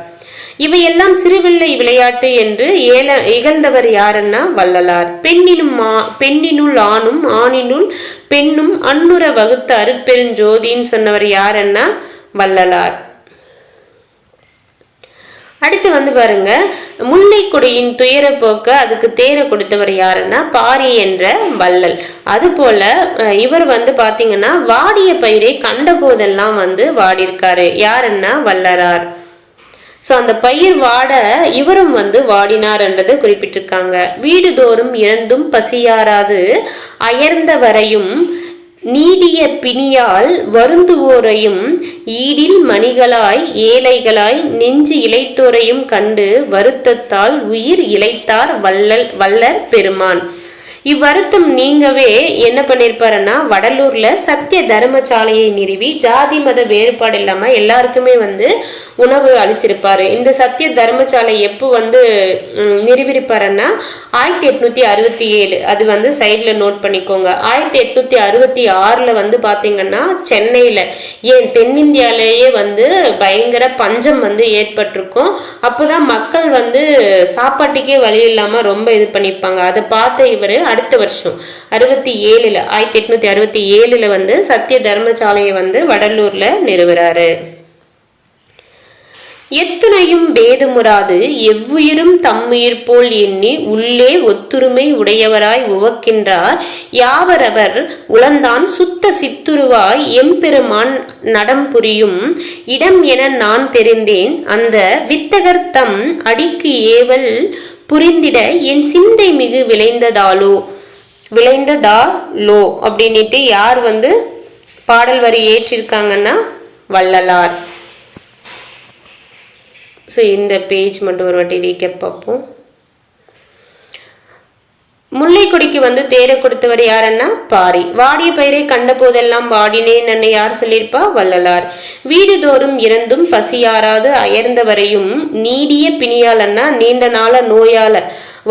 [SPEAKER 1] இவையெல்லாம் சிறுபிள்ளை விளையாட்டு என்று இகழ்ந்தவர் யாருன்னா வள்ளலார். பெண்ணினுள் ஆணும் ஆணினுள் பெண்ணும் அன்னுர வகுத்த அருட்பெருஞ்சோதின்னு சொன்னவர் யாருன்னா வள்ளலார். அடுத்து வந்து பாருங்க, முல்லை கொடியின் துயர போக்க அதுக்கு தேர கொடுத்தவர் யாருன்னா பாரி என்ற வள்ளல். அது போல இவர் வந்து பாத்தீங்கன்னா வாடிய பயிரை கண்ட போதெல்லாம் வந்து வாடியிருக்காரு. யாருன்னா வள்ளலார். ஸோ அந்த பயிர் வாட இவரும் வந்து வாடினார் என்றது குறிப்பிட்டிருக்காங்க. வீடுதோறும் இறந்தும் பசியாராது அயர்ந்த வரையும் நீடிய பிணியால் வருந்துவோரையும் ஈடில் மணிகளாய் ஏழைகளாய் நெஞ்சு இளைத்தோரையும் கண்டு வருத்தத்தால் உயிர் இளைத்தார் வள்ளர் பெருமான். இவ்வருத்தம் நீங்கவே என்ன பண்ணிருப்பாருன்னா வடலூர்ல சத்திய தர்மசாலையை நிறுவி ஜாதி மத வேறுபாடு இல்லாம எல்லாருக்குமே உணவு அளிச்சிருப்பாரு. இந்த சத்திய தர்மசாலை எப்போ நிறுவிருப்பாருன்னா 1867. அது சைட்ல நோட் பண்ணிக்கோங்க. 1866 பாத்தீங்கன்னா சென்னையில, ஏன் தென்னிந்தியாலேயே பயங்கர பஞ்சம் ஏற்பட்டிருக்கும். அப்போதான் மக்கள் சாப்பாட்டுக்கே வழி இல்லாம ரொம்ப இது பண்ணிருப்பாங்க. அதை பார்த்த இவரு அடுத்த வருஷம் 1867 சத்திய தர்மசாலையை வடலூர்ல நிறுவுறாரு. எத்துணையும் பேதுமுறாது எவ்வுயிரும் தம்முயிர் போல் எண்ணி உள்ளே ஒத்துரிமை உடையவராய் உவக்கின்றார் யாவரவர் உளந்தான் சுத்த சித்துருவாய் எம்பெருமான் நடம் புரியும் இடம் என நான் தெரிந்தேன் அந்த வித்தகர் தம் அடிக்கு ஏவல் புரிந்திட என் சிந்தை மிகு விளைந்ததாலோ அப்படின்னுட்டு யார் பாடல் வரி ஏற்றிருக்காங்கன்னா வள்ளலார். ஸோ இந்த பேஜ் மட்டும் ஒரு வாட்டி ரீகேப் பார்ப்போம். முல்லை கொடிக்கு தேர கொடுத்தவர் யாருன்னா பாரி. வாடிய பயிரை கண்ட போதெல்லாம் வாடினேன் என்னை யார் சொல்லியிருப்பா? வள்ளலார். வீடுதோறும் இறந்தும் பசியாராது அயர்ந்தவரையும் நீடிய பிணியாலன்னா நீண்ட நாள நோயால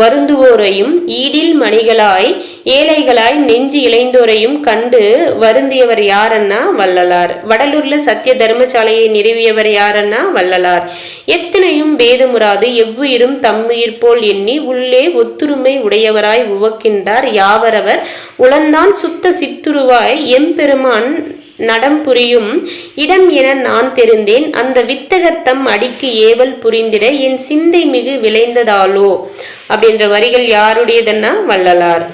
[SPEAKER 1] வருந்துவோரையும் ஈடில் மணிகளாய் ஏழைகளாய் நெஞ்சு இளைந்தோரையும் கண்டு வருந்தியவர் யாருன்னா வள்ளலார். வடலூர்ல சத்திய தர்மசாலையை நிறுவியவர் யாருன்னா வள்ளலார். எத்தனையும் பேதமுறாது எவ்வுயிரும் தம்முயிர் போல் எண்ணி உள்ளே ஒத்துரிமை உடையவராய் உவக்கின்றார் யாவரவர் உளந்தான் சுத்த சித்துருவாய் எம்பெருமான் நடம் புரியும் இடம் என நான் தெரிந்தேன் அந்த வித்தகர் தம் அடிக்கு ஏவல் புரிந்திட என் சிந்தை மிகு விளைந்ததாலோ அப்படின்ற வரிகள் யாருடையதுன்னா வள்ளலார்.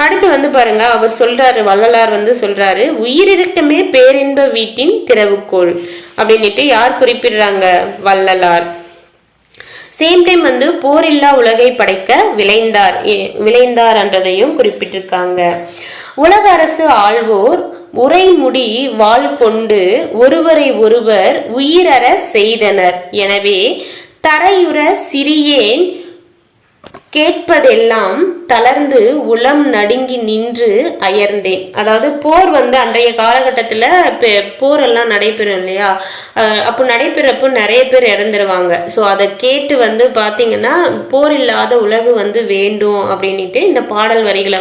[SPEAKER 1] அடுத்து பாருங்க, அவர் சொல்றாரு, வள்ளலார் சொல்றாரு, உயிரிழக்கமே பேரின்ப வீட்டின் திறவுகோள் அப்படின்னுட்டு யார் குறிப்பிடுறாங்க? வள்ளலார். சேம் டைம் போரில்லா உலகை படைக்க விளைந்தார் என்றதையும் குறிப்பிட்டிருக்காங்க. உலக அரசு ஆள்வோர் உரைமுடி வாழ் கொண்டு ஒருவரை ஒருவர் உயிரற செய்தனர். எனவே தரையுற சிறியேன் கேட்பதெல்லாம் தளர்ந்து உளம் நடுங்கி நின்று அயர்ந்தேன். அதாவது போர் அன்றைய காலகட்டத்துல போர் எல்லாம் நடைபெறும் இல்லையா, அப்போ நடைபெறப்போ நிறைய பேர் இறந்துருவாங்க. ஸோ அதை கேட்டு பாத்தீங்கன்னா போர் இல்லாத உலகு வேண்டும் அப்படின்ட்டு இந்த பாடல் வரிகளை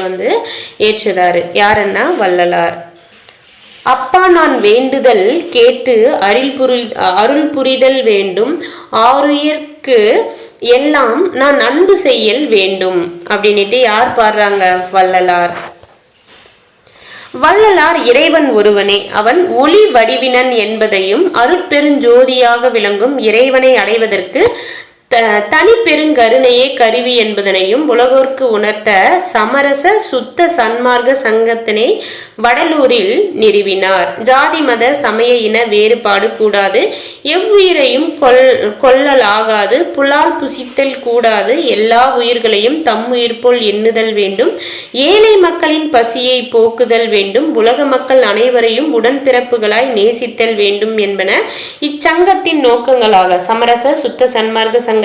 [SPEAKER 1] ஏற்றுறாரு. யாருன்னா வள்ளலார். அப்பா நான் வேண்டுதல் கேட்டு அருள் புரிதல் வேண்டும் ஆருயிர்க்கு எல்லாம் நான் அன்பு செய்யல் வேண்டும் அப்படின்னுட்டு யார் பாடுறாங்க? வள்ளலார். வள்ளலார் இறைவன் ஒருவனே, அவன் ஒளி வடிவினன் என்பதையும் அருட்பெருஞ்சோதியாக விளங்கும் இறைவனை அடைவதற்கு தனி பெருங்கருணையே கருவி என்பதனையும் உலகோர்க்கு உணர்த்த சமரச சுத்த சன்மார்க்க சங்கத்தினை வடலூரில் நிறுவினார். ஜாதி மத சமய இன வேறுபாடு கூடாது, எவ்வுயிரையும் கொல்லலாகாது, புலால் புசித்தல் கூடாது, எல்லா உயிர்களையும் தம்முயிர் போல் எண்ணுதல் வேண்டும், ஏழை மக்களின் பசியை போக்குதல் வேண்டும், உலக மக்கள் அனைவரையும் உடன்பிறப்புகளாய் நேசித்தல் வேண்டும் என்பன இச்சங்கத்தின் நோக்கங்களாக சமரச சுத்த சன்மார்க்க சங்கத்தின்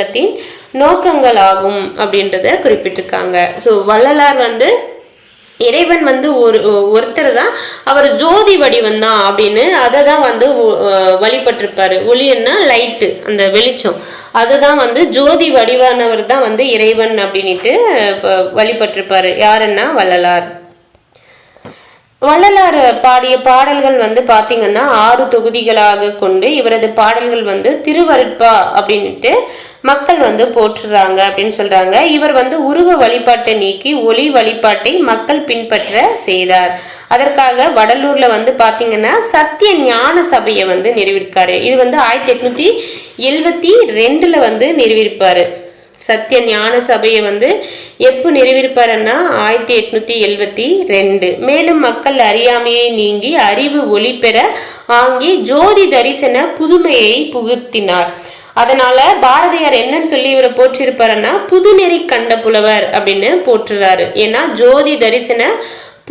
[SPEAKER 1] நோக்கங்களாகும் அப்படின்றத குறிப்பிட்டிருக்காங்க. ஸோ வள்ளலார் இறைவன் ஒருத்தர் தான், அவர் ஜோதி வடிவம் தான் அப்படின்னு அதை தான் வழிபட்டிருப்பாரு. ஒளின்னா லைட்டு, அந்த வெளிச்சம், அதுதான் ஜோதி வடிவானவர் தான் இறைவன் அப்படின்ட்டு வழிபட்டிருப்பாரு. யாருன்னா வள்ளலார். வள்ளலார் பாடிய பாடல்கள் பாத்தீங்கன்னா 6 தொகுதிகளாக கொண்டு இவரது பாடல்கள் திருவருட்பா அப்படின்ட்டு மக்கள் போற்றுறாங்க அப்படின்னு சொல்றாங்க. இவர் உருவ வழிபாட்டை நீக்கி ஒளி வழிபாட்டை மக்கள் பின்பற்ற செய்தார். அதற்காக வடலூர்ல பாத்தீங்கன்னா சத்திய ஞான சபையை நிறுவிருக்காரு. இது 1872 நிறுவிருப்பாரு. சத்திய ஞான சபையை எப்போ நிறுவிருப்பாருன்னா 1872. மேலும் மக்கள் அறியாமையை நீங்கி அறிவு ஒளி பெற ஆங்கி ஜோதி தரிசன புதுமையை புகுத்தினார். அதனால பாரதியார் என்னன்னு சொல்லி இவரை போற்றிருப்பாருன்னா புதுநெறி கண்ட புலவர் அப்படின்னு போற்றுறாரு. ஏன்னா ஜோதி தரிசன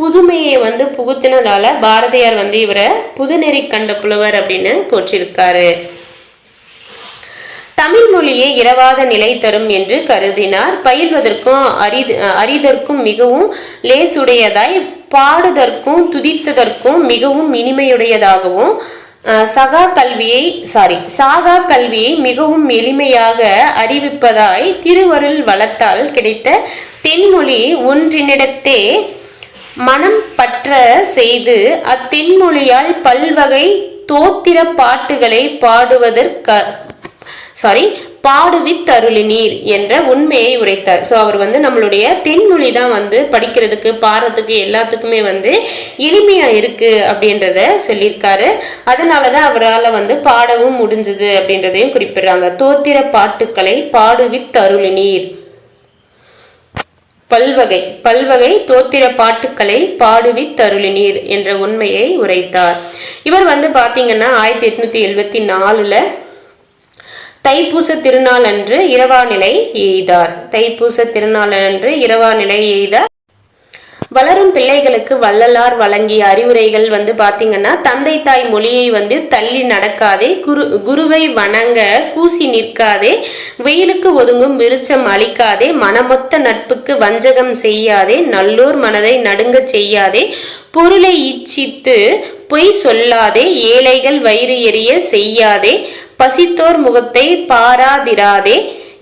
[SPEAKER 1] புதுமையை வந்து புகுத்தினதால பாரதியார் வந்து இவரை புதுநெறி கண்ட புலவர் அப்படின்னு போற்றிருக்காரு. தமிழ் மொழியே இரவாத நிலை தரும் என்று கருதினார். பயில்வதற்கும் அறிதற்கும் மிகவும் லேசுடையதாய், பாடுதற்கும் துதித்ததற்கும் மிகவும் இனிமையுடையதாகவும், சாகா கல்வியை மிகவும் எளிமையாக அறிவிப்பதாய் திருவருள் வளத்தால் கிடைத்த தென்மொழி ஒன்றினிடத்தே மனம் பற்ற செய்து அத்தென்மொழியால் பல்வகை தோத்திர பாட்டுகளை பாடுவித்தருளினீர் என்ற உண்மையை உரைத்தார். ஸோ அவர் வந்து நம்மளுடைய தென்மொழி தான் வந்து படிக்கிறதுக்கு பாடுறதுக்கு எல்லாத்துக்குமே வந்து எளிமையா இருக்கு அப்படின்றத சொல்லியிருக்காரு. அதனாலதான் அவரால் வந்து பாடவும் முடிஞ்சது அப்படின்றதையும் குறிப்பிடுறாங்க. தோத்திர பாட்டுக்களை பாடுவித்தருளினீர், பல்வகை தோத்திர பாட்டுக்களை பாடுவித்தருளினீர் என்ற உண்மையை உரைத்தார். இவர் வந்து பாத்தீங்கன்னா 1874 தைப்பூச திருநாள் அன்று இரவா நிலை எய்தார். வளரும் பிள்ளைகளுக்கு வள்ளலார் வழங்கிய அறிவுரைகள் வந்து பாத்தீங்கன்னா, தந்தை தாய் மொழியை வந்து தள்ளி நடக்காதே, குருவை வணங்க கூசி நிற்காதே, வெயிலுக்கு ஒதுங்கும் விருச்சம் அளிக்காதே, மனமொத்த நட்புக்கு வஞ்சகம் செய்யாதே, நல்லோர் மனதை நடுங்க செய்யாதே, பொருளை இச்சித்து பொய் சொல்லாதே, ஏழைகள் வயிறு எரிய செய்யாதே, பசித்தோர் முகத்தை பாராதிராதே,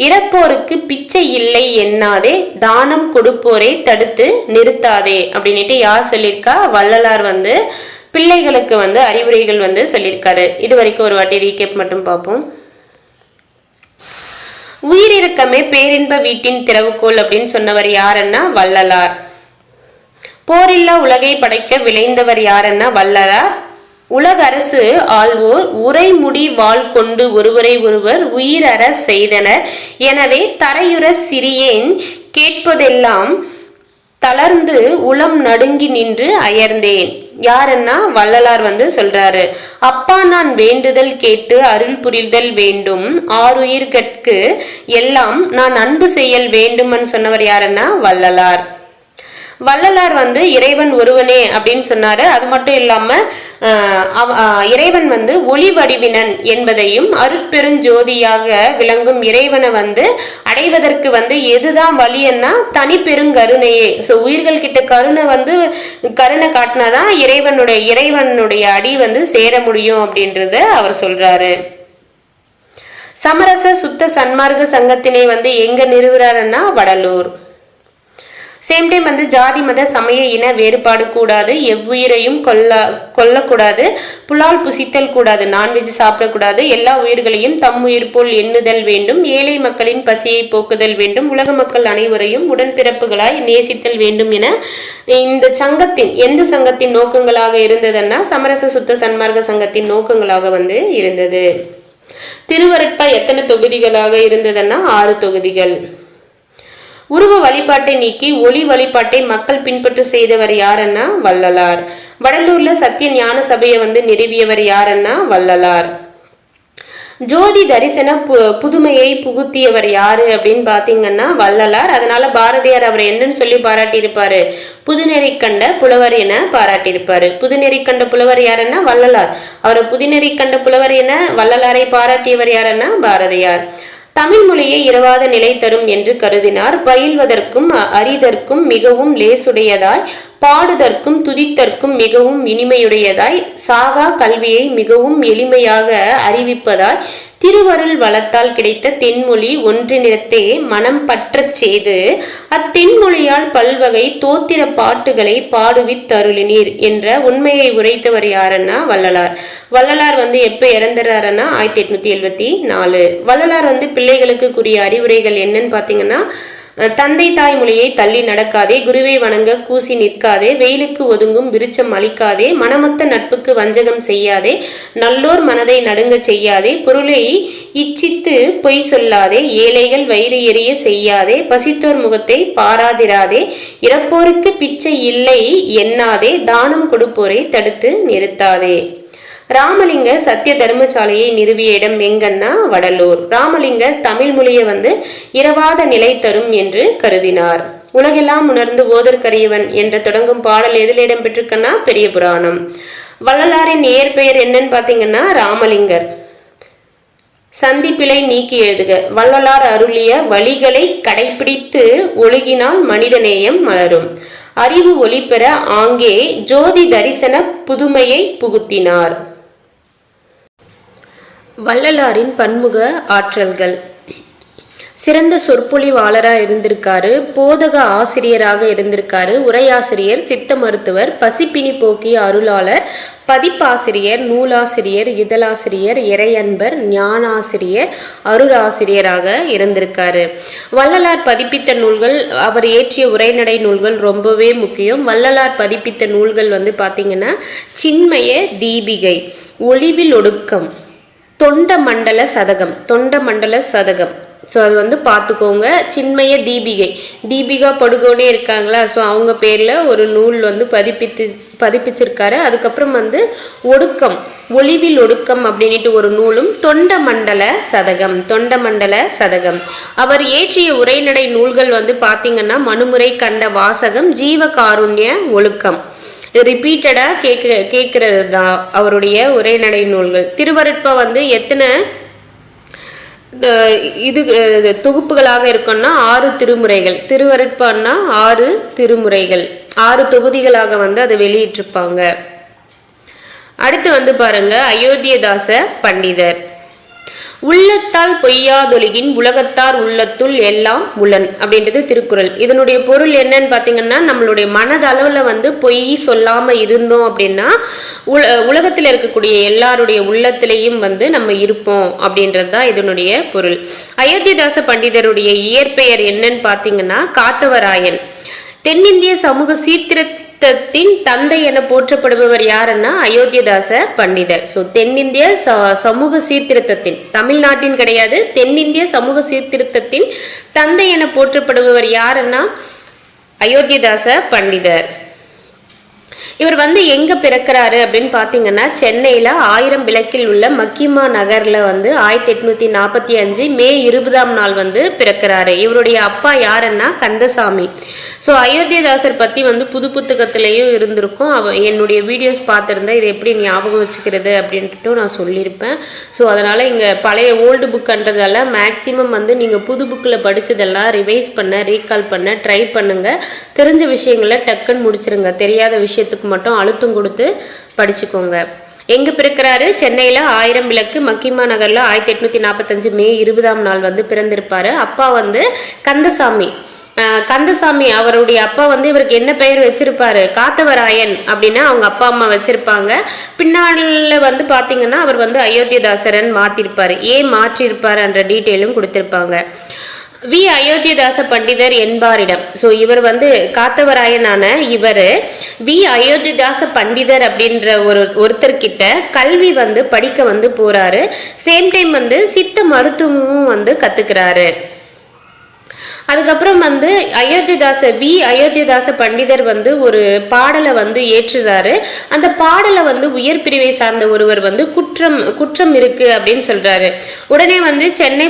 [SPEAKER 1] இறப்போருக்கு பிச்சை இல்லை எண்ணாதே, தானம் கொடுப்போரை தடுத்து நிறுத்தாதே அப்படின்ட்டு யார் சொல்லியிருக்கா? வள்ளலார் வந்து பிள்ளைகளுக்கு வந்து அறிவுரைகள் வந்து சொல்லியிருக்காரு. இது வரைக்கும் ஒரு வாட்டி ரீகேப் மட்டும் பார்ப்போம். உயிரிறக்கமே பேரின்ப வீட்டின் திறவுகோல் அப்படின்னு சொன்னவர் யாருன்னா வள்ளலார். போரில்லா உலகை படைக்க விளைந்தவர் யாருன்னா வள்ளலார். உலக அரசு ஆள்வோர் உரைமுடி வாள் கொண்டு ஒருவரை ஒருவர் உயிர் அற செய்தனர். எனவே தரையுற சிறியேன் கேட்பதெல்லாம் தளர்ந்து உளம் நடுங்கி நின்று அயர்ந்தேன். யாருன்னா வள்ளலார் வந்து சொல்றாரு. அப்பா நான் வேண்டுதல் கேட்டு அருள் புரிதல் வேண்டும், ஆறுயிர்கட்கு எல்லாம் நான் அன்பு செய்யல் வேண்டும்னு சொன்னவர் யாருன்னா வள்ளலார். வள்ளலார் வந்து இறைவன் ஒருவனே அப்படின்னு சொன்னாரு. அது மட்டும் இல்லாம இறைவன் வந்து ஒளி வடிவினன் என்பதையும், அருட்பெருஞ்சோதியாக விளங்கும் இறைவனை வந்து அடைவதற்கு வந்து எதுதான் வழின்னா தனி பெருங்கருணையே. ஸோ உயிர்கள் கிட்ட கருணை காட்டினாதான் இறைவனுடைய அடி வந்து சேர முடியும் அப்படின்றத அவர் சொல்றாரு. சமரச சுத்த சன்மார்க்க சங்கத்தினை வந்து எங்க நிறுவுறாருன்னா வடலூர். சேம் டைம் வந்து ஜாதி மத சமய இன வேறுபாடு கூடாது, எவ்வுயிரையும் கொல்லக்கூடாது, புலால் புசித்தல் கூடாது, நான்வெஜ் சாப்பிடக்கூடாது, எல்லா உயிர்களையும் தம் உயிர் போல் எண்ணுதல் வேண்டும், ஏழை மக்களின் பசியை போக்குதல் வேண்டும், உலக மக்கள் அனைவரையும் உடன்பிறப்புகளாய் நேசித்தல் வேண்டும் என இந்த எந்த சங்கத்தின் நோக்கங்களாக இருந்ததுன்னா சமரச சுத்த சன்மார்க்க சங்கத்தின் நோக்கங்களாக வந்து இருந்தது. திருவருட்பா எத்தனை தொகுதிகளாக இருந்ததுன்னா 6 தொகுதிகள். உருவ வழிபாட்டை நீக்கி ஒளி வழிபாட்டை மக்கள் பின்பற்ற செய்தவர் யாருன்னா வள்ளலார். வடலூர்ல சத்திய ஞான சபையை வந்து நிறுவியவர் யாருன்னா வள்ளலார். ஜோதி தரிசன புதுமையை புகுத்தியவர் யாரு அப்படின்னு பாத்தீங்கன்னா வள்ளலார். அதனால பாரதியார் அவர் என்னன்னு சொல்லி பாராட்டியிருப்பாரு? புதுநெறி கண்ட புலவர் என பாராட்டியிருப்பாரு. புதுநெறி கண்ட புலவர் யாருன்னா வள்ளலார். அவரை புதுநெறி கண்ட புலவர் என வள்ளலாரை பாராட்டியவர் யாருன்னா பாரதியார். தமிழ் மொழியை இரவாத நிலை தரும் என்று கருதினார். பயில்வதற்கும் அறிதற்கும் மிகவும் லேசுடையதாய், பாடுதற்கும் துதித்தற்கும் மிகவும் இனிமையுடையதாய், சாகா கல்வியை மிகவும் எளிமையாக அறிவிப்பதாய், திருவருள் வளத்தால் கிடைத்த தென்மொழி ஒன்றினிடத்தே மனம் பற்றச் செய்து அத்தென்மொழியால் பல்வகை தோத்திர பாட்டுகளை பாடுவித்தருளினீர் என்ற உண்மையை உரைத்தவர் யாருன்னா வள்ளலார். வள்ளலார் வந்து எப்ப இறந்துறாருன்னா 1874. வள்ளலார் வந்து பிள்ளைகளுக்கு கூறிய அறிவுரைகள் என்னன்னு பாத்தீங்கன்னா, தந்தை தாய் மொழியை தள்ளி நடக்காதே, குருவை வணங்க கூசி நிற்காதே, வெயிலுக்கு ஒதுங்கும் விருச்சம் அளிக்காதே, மனமொத்த நட்புக்கு வஞ்சகம் செய்யாதே, நல்லோர் மனதை நடுங்க செய்யாதே, பொருளை இச்சித்து பொய் சொல்லாதே, ஏழைகள் வயிறு எரிய செய்யாதே, பசித்தோர் முகத்தை பாராதிராதே, இறப்போருக்கு பிச்சை இல்லை எண்ணாதே, தானம் கொடுப்போரை தடுத்து நிறுத்தாதே. ராமலிங்க சத்திய தர்மசாலையை நிறுவிய இடம் எங்கன்னா வடலூர். ராமலிங்க தமிழ் மொழியை வந்து இரவாத நிலை தரும் என்று கருதினார். உலகெல்லாம் உணர்ந்து ஓதற்கரியவன் என்ற தொடங்கும் பாடல் எதில் இடம் பெற்றிருக்கன்னா பெரிய புராணம். வள்ளலாரின் இயற்பெயர் என்னன்னு பாத்தீங்கன்னா ராமலிங்கர். சந்திப்பிழை நீக்கி எழுதுக. வள்ளலார் அருளிய வழிகளை கடைபிடித்து ஒழுகினால் மனிதநேயம் மலரும். அறிவு ஒளி பெற ஆங்கே ஜோதி தரிசன புதுமையை புகுத்தினார். வள்ளலாரின் பன்முக ஆற்றல்கள். சிறந்த சொற்பொழிவாளராக இருந்திருக்காரு, போதக ஆசிரியராக இருந்திருக்காரு, உரையாசிரியர், சித்த மருத்துவர், பசிப்பினி போக்கிய அருளாளர், பதிப்பாசிரியர், நூலாசிரியர், இதழாசிரியர், இறையன்பர், ஞானாசிரியர், அருளாசிரியராக இருந்திருக்காரு. வள்ளலார் பதிப்பித்த நூல்கள், அவர் இயற்றிய உரைநடை நூல்கள் ரொம்பவே முக்கியம். வள்ளலார் பதிப்பித்த நூல்கள் பார்த்தீங்கன்னா சின்மய தீபிகை, ஒளிவில் ஒடுக்கம், தொண்ட மண்டல சதகம். ஸோ அது பார்த்துக்கோங்க. சின்மய தீபிகா படுகோனே இருக்காங்களா, ஸோ அவங்க பேரில் ஒரு நூல் பதிப்பிச்சிருக்காரு. அதுக்கப்புறம் ஒடுக்கம், ஒளிவில் ஒடுக்கம் அப்படின்ட்டு ஒரு நூலும், தொண்ட மண்டல சதகம். அவர் இயற்றிய உரைநடை நூல்கள் பார்த்தீங்கன்னா மனுமுறை கண்ட வாசகம், ஜீவ காருண்ய ஒழுக்கம். ரிப்பீட்டடா கேட்கறது தான் அவருடைய உரைநடை நூல்கள். திருவருட்பா எத்தனை தொகுப்புகளாக இருக்குன்னா 6 திருமுறைகள். திருவருட்பான்னா 6 திருமுறைகள், 6 தொகுதிகளாக அதை வெளியிட்டிருப்பாங்க. அடுத்து பாருங்க, அயோத்தியதாச பண்டிதர். உள்ளத்தால் பொய்யாதொழுகின் உலகத்தார் உள்ளத்துள் எல்லாம் உளன் அப்படின்றது திருக்குறள். இதனுடைய பொருள் என்னன்னு பாத்தீங்கன்னா, நம்மளுடைய மனதளவுல பொய் சொல்லாம இருந்தோம் அப்படின்னா உலகத்துல இருக்கக்கூடிய எல்லாருடைய உள்ளத்திலையும் நம்ம இருப்போம் அப்படின்றது தான் இதனுடைய பொருள். அயோத்தியதாச பண்டிதருடைய இயற்பெயர் என்னன்னு பாத்தீங்கன்னா காத்தவராயன். தென்னிந்திய சமூக சீர்திருத்தத்தின் தந்தை என போற்றப்படுபவர் யாருன்னா அயோத்தியதாச பண்டிதர். ஸோ தென்னிந்திய சமூக சீர்திருத்தத்தின், தமிழ்நாட்டின் கிடையாது, தென்னிந்திய சமூக சீர்திருத்தத்தின் தந்தை என போற்றப்படுபவர் யாருன்னா அயோத்தியதாச பண்டிதர். இவர் எங்க பிறக்கிறாரு அப்படின்னு பாத்தீங்கன்னா சென்னையில 1000 விளக்கில் உள்ள மக்கிமா நகர்ல 1845 மே 20ஆம் நாள் பிறக்கிறாரு. இவருடைய அப்பா யாருன்னா கந்தசாமி. ஸோ அயோத்தியதாசர் பத்தி புது புத்தகத்திலையும் இருந்திருக்கும். என்னுடைய வீடியோஸ் பார்த்துருந்தா இதை எப்படி ஞாபகம் வச்சுக்கிறது அப்படின்ட்டு நான் சொல்லியிருப்பேன். ஸோ அதனால இங்க பழைய ஓல்டு புக்ன்றதால மேக்சிமம் நீங்க புது புக்கில் படிச்சதெல்லாம் ரிவைஸ் பண்ண, ரீகால் பண்ண ட்ரை பண்ணுங்க. தெரிஞ்ச விஷயங்களை டக்குன்னு முடிச்சிருங்க. தெரியாத விஷயத்துக்கு மட்டும் அழுத்தம் கொடுத்து படிச்சுக்கோங்க. எங்க பிறக்கிறாரு? சென்னையில 1000 விளக்கு மக்கிமா நகர்ல 1845 மே 20ஆம் நாள் பிறந்திருப்பாரு. அப்பா கந்தசாமி. அவருடைய அப்பா இவருக்கு என்ன பெயர் வச்சிருப்பாரு? காத்தவராயன் அப்படின்னு அவங்க அப்பா அம்மா வச்சிருப்பாங்க. பின்னால பாத்தீங்கன்னா அவர் அயோத்தியதாசரன் மாத்திருப்பாரு. ஏன் மாற்றிருப்பாரு என்ற டீட்டெயிலும் கொடுத்திருப்பாங்க. வி அயோத்தியதாச பண்டிதர் என்பாரிடம், ஸோ இவர் காத்தவராயனான இவர் வி அயோத்தியதாச பண்டிதர் அப்படின்ற ஒருத்தர்கிட்ட கல்வி படிக்க போறாரு. சேம் டைம் சித்த மருத்துவமும் கத்துக்கிறாரு. அதுக்கப்புறம் அயோத்தியதாச பண்டிதர் ஒரு பாடலை ஏற்றுறாரு. அந்த பாடலை உயர் பிரிவை சார்ந்த ஒருவர் குற்றம் இருக்கு அப்படின்னு சொல்றாரு. உடனே சென்னை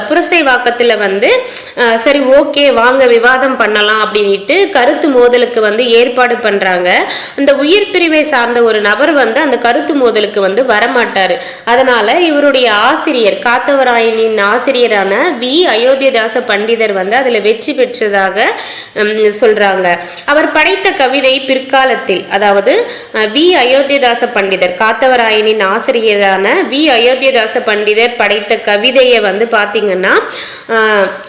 [SPEAKER 1] புரசைவாக்கத்துல சரி ஓகே வாங்க விவாதம் பண்ணலாம் அப்படின்ட்டு கருத்து மோதலுக்கு ஏற்பாடு பண்றாங்க. அந்த உயர் பிரிவை சார்ந்த ஒரு நபர் அந்த கருத்து மோதலுக்கு வரமாட்டாரு. அதனால இவருடைய ஆசிரியர், காத்தவராயனின் ஆசிரியரான வி அயோத்தியதாச பண்டிதர் அதுல வெற்றி பெற்றதாக சொல்றாங்க. அவர் படைத்த கவிதை பிற்காலத்தில், அதாவது வி அயோத்தியதாச பண்டிதர், காத்தவராயனின் ஆசிரியரான வி அயோத்தியதாச பண்டிதர் படைத்த கவிதையை பாத்தீங்கன்னா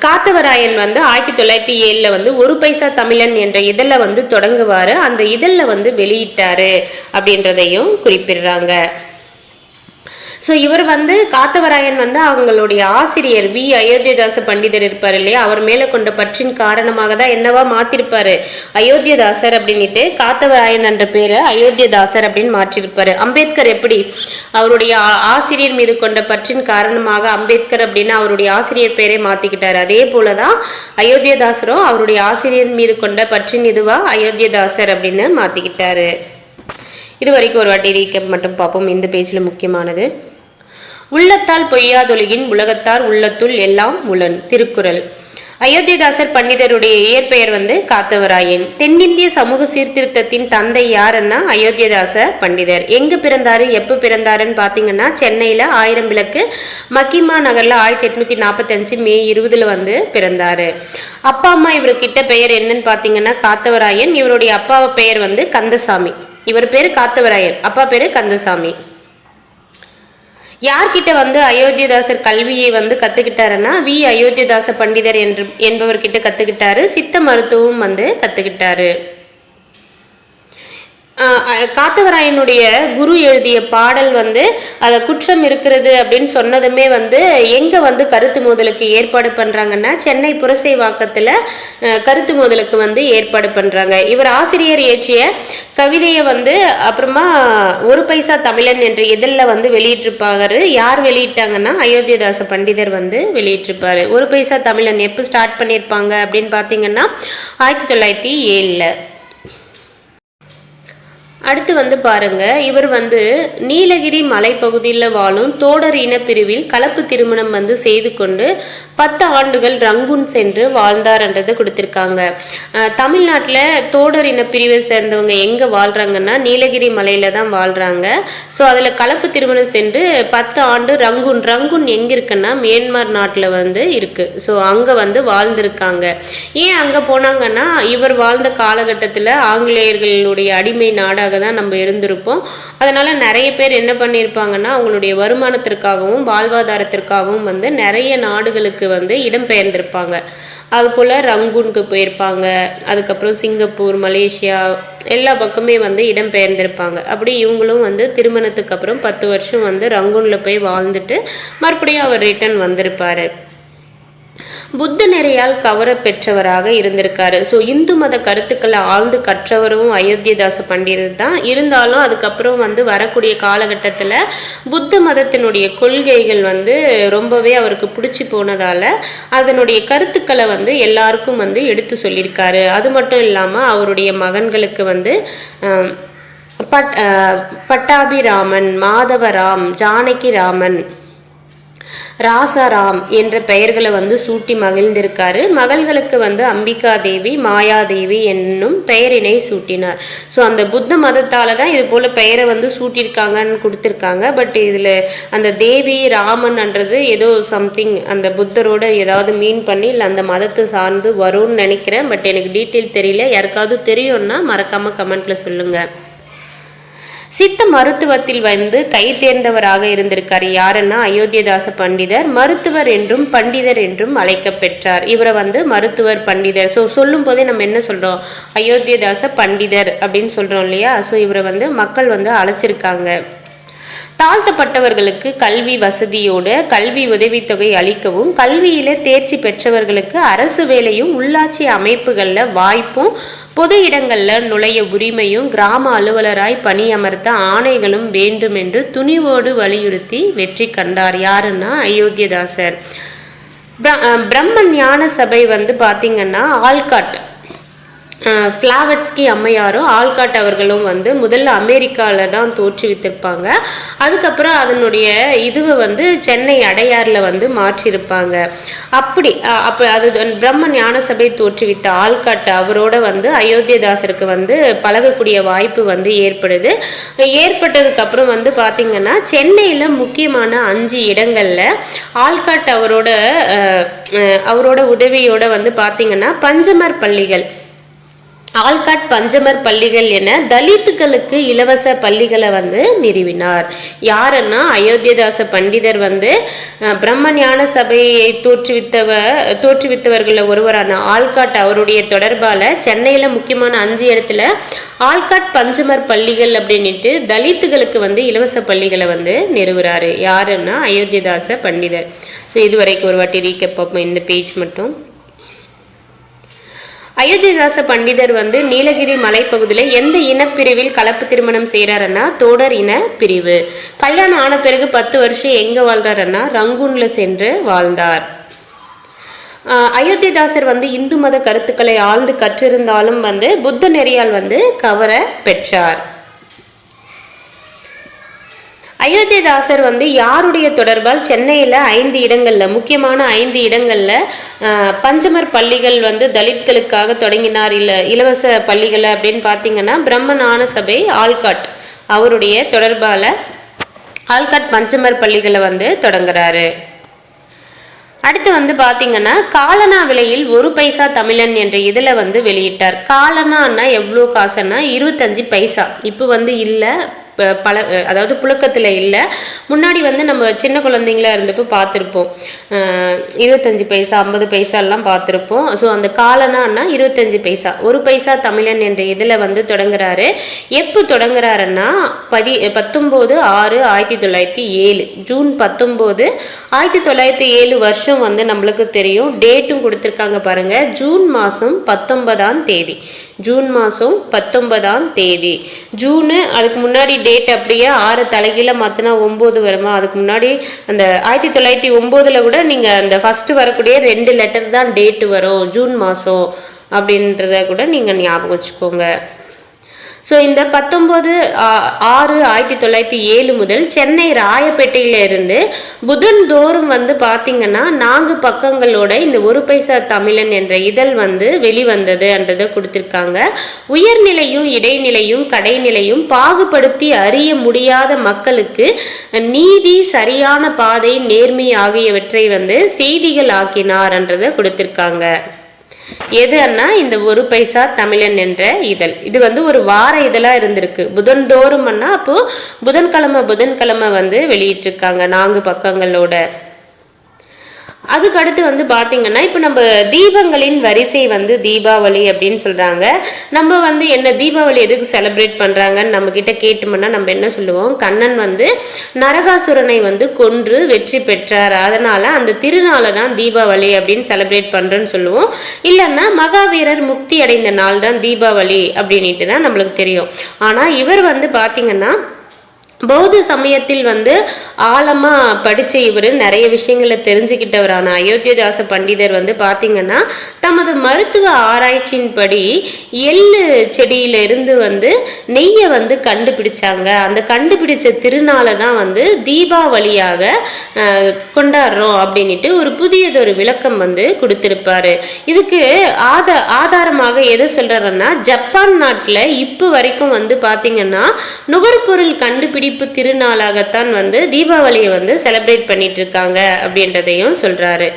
[SPEAKER 1] காத்தவராயன் 1907 ஒரு பைசா தமிழன் என்ற இதழ தொடங்குவாரு. அந்த இதழ வெளியிட்டாரு அப்படின்றதையும் குறிப்பிடுறாங்க. ஸோ இவர் காத்தவராயன் அவங்களுடைய ஆசிரியர் வி அயோத்தியதாச பண்டிதர் இருப்பார் இல்லையா, அவர் மேலே கொண்ட பற்றின் காரணமாக தான் என்னவா மாற்றிருப்பாரு, அயோத்தியதாசர் அப்படின்ட்டு காத்தவராயன் என்ற பேரை அயோத்தியதாசர் அப்படின்னு மாற்றிருப்பாரு. அம்பேத்கர் எப்படி அவருடைய ஆசிரியர் மீது கொண்ட பற்றின் காரணமாக அம்பேத்கர் அப்படின்னு அவருடைய ஆசிரியர் பேரை மாற்றிக்கிட்டாரு. அதே போலதான் அயோத்தியதாசரும் அவருடைய ஆசிரியர் மீது கொண்ட பற்றின் இதுவா அயோத்தியதாசர் அப்படின்னு மாற்றிக்கிட்டாரு. இது வரைக்கும் ஒரு வாட்டி ரீகேப் மட்டும் பார்ப்போம். இந்த பேஜில் முக்கியமானது, உள்ளத்தால் பொய்யாதொழுகின் உலகத்தார் உள்ளத்துள் எல்லாம் உளன். திருக்குறள். அயோத்திதாசர் பண்டிதருடைய இயற்பெயர் வந்து காத்தவராயன். தென்னிந்திய சமூக சீர்திருத்தத்தின் தந்தை யாருன்னா அயோத்திதாசர் பண்டிதர். எங்க பிறந்தாரு, எப்ப பிறந்தாருன்னு பாத்தீங்கன்னா சென்னையில 1000 விளக்கு மக்கிமா நகர்ல 1845 மே 20 வந்து பிறந்தாரு. அப்பா அம்மா இவர்கிட்ட பெயர் என்னன்னு பாத்தீங்கன்னா காத்தவராயன். இவருடைய அப்பா பெயர் வந்து கந்தசாமி. இவர் பேரு காத்தவராயன், அப்பா பேரு கந்தசாமி. யார்கிட்ட வந்து அயோத்திதாசர் கல்வியை வந்து கத்துக்கிட்டாருன்னா அயோத்திதாச பண்டிதர் என்பவர்கிட்ட கத்துக்கிட்டாரு. சித்த மருத்துவம் வந்து கத்துக்கிட்டாரு. காத்தவராயனுடைய குரு எழுதிய பாடல் வந்து அத குற்றம் இருக்கிறது அப்படின்னு சொன்னதுமே வந்து எங்க வந்து கருத்து மோதலுக்கு ஏற்பாடு பண்றாங்கன்னா சென்னை புரசைவாக்கத்துல கருத்து மோதலுக்கு வந்து ஏற்பாடு பண்றாங்க. இவர் ஆசிரியர் இயற்றிய கவிதையை வந்து அப்புறமா ஒரு பைசா தமிழன் என்ற இதழில் வந்து வெளியிட்டிருப்பாரு. யார் வெளியிட்டாங்கன்னா அயோத்திதாச பண்டிதர் வந்து வெளியிட்டிருப்பாரு. ஒரு பைசா தமிழன் எப்போ ஸ்டார்ட் பண்ணியிருப்பாங்க அப்படின்னு பார்த்தீங்கன்னா 1907. அடுத்து வந்து பாருங்க, இவர் வந்து நீலகிரி மலைப்பகுதியில் வாழும் தோடர் இனப்பிரிவில் கலப்பு திருமணம் வந்து செய்து கொண்டு 10 ஆண்டுகள் ரங்கூன் சென்று வாழ்ந்தார்ன்றதை கொடுத்துருக்காங்க. தமிழ்நாட்டில் தோடர் இனப்பிரிவை சேர்ந்தவங்க எங்கே வாழ்கிறாங்கன்னா நீலகிரி மலையில தான் வாழ்கிறாங்க. ஸோ அதில் கலப்பு திருமணம் சென்று 10 ஆண்டு ரங்கூன் எங்கே இருக்குன்னா மியான்மர் நாட்டில் வந்து இருக்குது. ஸோ அங்கே வந்து வாழ்ந்திருக்காங்க. ஏன் அங்கே போனாங்கன்னா இவர் வாழ்ந்த காலகட்டத்தில் ஆங்கிலேயர்களுடைய அடிமை நாடாக தான் நம்ம இருந்திருப்போம். அதனால நிறைய பேர் என்ன பண்ணியிருப்பாங்கன்னா அவங்களுடைய வருமானத்திற்காகவும் வாழ்வாதாரத்திற்காகவும் வந்து நிறைய நாடுகளுக்கு வந்து இடம்பெயர்ந்திருப்பாங்க. அது போல் ரங்கூனுக்கு போயிருப்பாங்க. அதுக்கப்புறம் சிங்கப்பூர், மலேசியா எல்லா பக்கமே வந்து இடம்பெயர்ந்திருப்பாங்க. அப்படி இவங்களும் வந்து திருமணத்துக்கு அப்புறம் 10 வருஷம் வந்து ரங்கூனில் போய் வாழ்ந்துட்டு மறுபடியும் அவர் ரிட்டர்ன் வந்திருப்பாரு. புத்த நெறியால் கவர பெற்றவராக இருந்திருக்காரு. ஸோ இந்து மத கருத்துக்களை ஆழ்ந்து கற்றவரும் அயோத்திதாச பண்டிதர் தான். இருந்தாலும் அதுக்கப்புறம் வந்து வரக்கூடிய காலகட்டத்தில் புத்த மதத்தினுடைய கொள்கைகள் வந்து ரொம்பவே அவருக்கு பிடிச்சி போனதால அதனுடைய கருத்துக்களை வந்து எல்லாருக்கும் வந்து எடுத்து சொல்லியிருக்காரு. அது மட்டும் இல்லாமல் அவருடைய மகன்களுக்கு வந்து பட்டாபிராமன், மாதவராம், ஜானகிராமன், ராசாராம் என்ற பெயர்களை வந்து சூட்டி மகிழ்ந்திருக்காரு. மகள்களுக்கு வந்து அம்பிகா தேவி, மாயாதேவி என்னும் பெயரினை சூட்டினார். ஸோ அந்த புத்த மதத்தால தான் இது போல பெயரை வந்து சூட்டியிருக்காங்கன்னு கொடுத்துருக்காங்க. பட் இதில் அந்த தேவி ராமன்ன்றது ஏதோ சம்திங் அந்த புத்தரோட ஏதாவது மீன் பண்ணி இல்லை அந்த மதத்தை சார்ந்து வரும்னு நினைக்கிறேன். பட் எனக்கு டீட்டெயில் தெரியல. யாருக்காவது தெரியும்னா மறக்காம கமெண்ட்ல சொல்லுங்க. சித்த மருத்துவத்தில் வந்து கை தேர்ந்தவராக இருந்திருக்காரு. யாருன்னா அயோத்திதாச பண்டிதர். மருத்துவர் என்றும் பண்டிதர் என்றும் அழைக்க பெற்றார். இவரை வந்து மருத்துவர், பண்டிதர். ஸோ சொல்லும் போதே நம்ம என்ன சொல்றோம், அயோத்திதாச பண்டிதர் அப்படின்னு சொல்றோம் இல்லையா. ஸோ இவரை வந்து மக்கள் வந்து அழைச்சிருக்காங்க. தாழ்த்தப்பட்டவர்களுக்கு கல்வி வசதியோடு கல்வி உதவித்தொகை அளிக்கவும், கல்வியில தேர்ச்சி பெற்றவர்களுக்கு அரசு வேலையும் உள்ளாட்சி அமைப்புகள்ல வாய்ப்பும் பொது இடங்கள்ல நுழைய உரிமையும் கிராம அலுவலராய் பணியமர்த்த ஆணைகளும் வேண்டும் என்று துணிவோடு வலியுறுத்தி வெற்றி கண்டார். யாருன்னா அயோத்திதாசர். பிரம்ம ஞான சபை வந்து பாத்தீங்கன்னா ஆல்காட் ஃப்ளாவட்ஸ்கி அம்மையாரும் ஆல்காட் அவர்களும் வந்து முதல்ல அமெரிக்காவில் தான் தோற்றுவித்திருப்பாங்க. அதுக்கப்புறம் அதனுடைய இதுவை வந்து சென்னை அடையாறில் வந்து மாற்றியிருப்பாங்க. அப்போ அது பிரம்ம ஞான சபை தோற்றுவித்த ஆல்காட் அவரோட வந்து அயோத்திதாசருக்கு வந்து பழகக்கூடிய வாய்ப்பு வந்து ஏற்பட்டதுக்கு அப்புறம் வந்து பார்த்தீங்கன்னா சென்னையில் முக்கியமான 5 இடங்கள்ல ஆல்காட் அவரோட உதவியோட வந்து பார்த்தீங்கன்னா பஞ்சமர் பள்ளிகள், ஆல்காட் பஞ்சமர் பள்ளிகள் என தலித்துகளுக்கு இலவச பள்ளிகளை வந்து நிறுவினார். யாருன்னா அயோத்திதாச பண்டிதர் வந்து பிரம்ம ஞான சபையை தோற்றுவித்தவர்கள் ஒருவரான ஆல்காட் அவருடைய தொடர்பால சென்னையில முக்கியமான 5 இடத்துல ஆல்காட் பஞ்சமர் பள்ளிகள் அப்படின்ட்டு தலித்துகளுக்கு வந்து இலவச பள்ளிகளை வந்து நிறுவுறாரு. யாருன்னா அயோத்திதாச பண்டிதர். ஸோ இதுவரைக்கும் ஒரு வாட்டி ரீகேப் பார்ப்போம் இந்த பேஜ் மட்டும். அயோத்திதாச பண்டிதர் வந்து நீலகிரி மலைப்பகுதியில் எந்த இனப்பிரிவில் கலப்பு திருமணம் செய்கிறாருன்னா தோடர் இன பிரிவு. கல்யாணம் ஆன பிறகு 10 வருஷம் எங்கே வாழ்றாருன்னா ரங்கூன்ல சென்று வாழ்ந்தார். அயோத்திதாசர் வந்து இந்து மத கருத்துக்களை ஆழ்ந்து கற்றிருந்தாலும் வந்து புத்த நெறியால் வந்து கவர பெற்றார். அயோத்திதாசர் வந்து யாருடைய தொடர்பால் சென்னையில் 5 இடங்கள்ல, முக்கியமான 5 இடங்கள்ல பஞ்சமர் பள்ளிகள் வந்து தலித்களுக்காக தொடங்கினார், இலவச பள்ளிகளை அப்படின்னு பார்த்தீங்கன்னா பிரம்மஞான சபை ஆல்காட் அவருடைய தொடர்பால ஆல்காட் பஞ்சமர் பள்ளிகளை வந்து தொடங்குறாரு. அடுத்து வந்து பார்த்தீங்கன்னா காலனா விலையில் 1 பைசா தமிழன் என்ற இதில் வந்து வெளியிட்டார். காலனான்னா எவ்வளோ காசுன்னா 25 பைசா. இப்போ வந்து இல்லை, அதாவது புழக்கத்தில் இல்லை. முன்னாடி வந்து நம்ம சின்ன குழந்தைங்களா இருந்தப்போ பார்த்துருப்போம், 25 பைசா 50 பைசாலாம் பார்த்துருப்போம். ஸோ அந்த காலனான்னா 25 பைசா. 1 பைசா தமிழன் என்ற இதில் வந்து தொடங்குறாரு. எப்போ தொடங்குறாருன்னா 19/6/1907, ஜூன் 19, 1907 வருஷம் வந்து நம்மளுக்கு தெரியும். டேட்டும் கொடுத்துருக்காங்க பாருங்க, ஜூன் மாதம் 19ஆம் தேதி. ஜூன் மாதம் 19ஆம் தேதி. ஜூனு அதுக்கு முன்னாடி டேட் அப்படியே 6 தலைகீழ மாற்றினா 9 வருமா? அதுக்கு முன்னாடி அந்த 1909 கூட நீங்கள் அந்த ஃபஸ்ட்டு வரக்கூடிய 2 லெட்டர் தான் டேட்டு வரும், ஜூன் மாதம் அப்படின்றத கூட நீங்கள் ஞாபகம் வச்சுக்கோங்க. ஸோ இந்த 19/6/1907 முதல் சென்னை ராயப்பேட்டையில இருந்து புதன்தோறும் வந்து பார்த்தீங்கன்னா 4 பக்கங்களோட இந்த 1 பைசா தமிழன் என்ற இதழ் வந்து வெளிவந்தது என்றதை கொடுத்துருக்காங்க. உயர்நிலையும் இடைநிலையும் கடைநிலையும் பாகுபடுத்தி அறிய முடியாத மக்களுக்கு நீதி, சரியான பாதை, நேர்மை ஆகியவற்றை வந்து செய்திகள் ஆக்கினார் என்றதை கொடுத்துருக்காங்க. எதுன்னா இந்த 1 பைசா தமிழன் என்ற இதழ். இது வந்து ஒரு வார இதழா இருந்திருக்கு. புதன்தோறும் அப்போ புதன்கிழமை வந்து வெளியிட்டிருக்காங்க 4 பக்கங்களோட. அதுக்கு அடுத்து வந்து பார்த்தீங்கன்னா இப்போ நம்ம தீபங்களின் வரிசை வந்து தீபாவளி அப்படின்னு சொல்றாங்க. நம்ம வந்து என்ன தீபாவளி எதுக்கு செலிப்ரேட் பண்றாங்கன்னு நம்ம கிட்ட கேட்டோம்னா நம்ம என்ன சொல்லுவோம், கண்ணன் வந்து நரகாசுரனை வந்து கொன்று வெற்றி பெற்றார், அதனால அந்த திருநாளை தான் தீபாவளி அப்படின்னு செலிப்ரேட் பண்றோன்னு சொல்லுவோம். இல்லைன்னா மகாவீரர் முக்தி அடைந்த நாள் தான் தீபாவளி அப்படின்ட்டு தான் நம்மளுக்கு தெரியும். ஆனா இவர் வந்து பார்த்தீங்கன்னா பௌத்த சமயத்தில் வந்து ஆழமா படிச்ச இவர் நிறைய விஷயங்களை தெரிஞ்சுக்கிட்டவரான அயோத்திதாச பண்டிதர் வந்து பார்த்தீங்கன்னா தமது மருத்துவ ஆராய்ச்சியின்படி எள்ளு செடியில இருந்து வந்து நெய்யை வந்து கண்டுபிடிச்சாங்க. அந்த கண்டுபிடிச்ச திருநாளை தான் வந்து தீபாவளியாக கொண்டாடுறோம் அப்படின்ட்டு ஒரு புதியதொரு விளக்கம் வந்து கொடுத்திருப்பாரு. இதுக்கு ஆதாரமாக எது சொல்றாருன்னா, ஜப்பான் நாட்டில் இப்போ வரைக்கும் வந்து பார்த்தீங்கன்னா நுகர்பொருள் கண்டுபிடி திருநாளாகத்தான் வந்து தீபாவளியை வந்து செலிப்ரேட் பண்ணிட்டு இருக்காங்க அப்படின்றதையும் சொல்றாரு.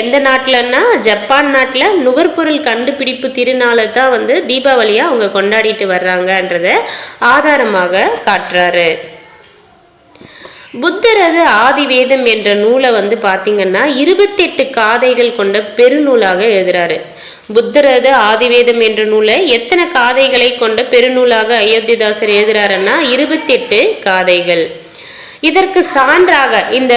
[SPEAKER 1] எந்த நாட்டுலன்னா ஜப்பான் நாட்டுல நுகர்பொருள் கண்டுபிடிப்பு திருநாளை தான் வந்து தீபாவளியா அவங்க கொண்டாடிட்டு வர்றாங்கன்றத ஆதாரமாக காட்டுறாரு. புத்தரது ஆதிவேதம் என்ற நூலை வந்து பார்த்தீங்கன்னா 28 காதைகள் கொண்ட பெருநூலாக எழுதுறாரு. புத்தரது ஆதிவேதம் என்ற நூலை எத்தனை காதைகளை கொண்ட பெருநூலாக அயோத்திதாசர் எழுதுறாருன்னா 28 காதைகள். இதற்கு சான்றாக இந்த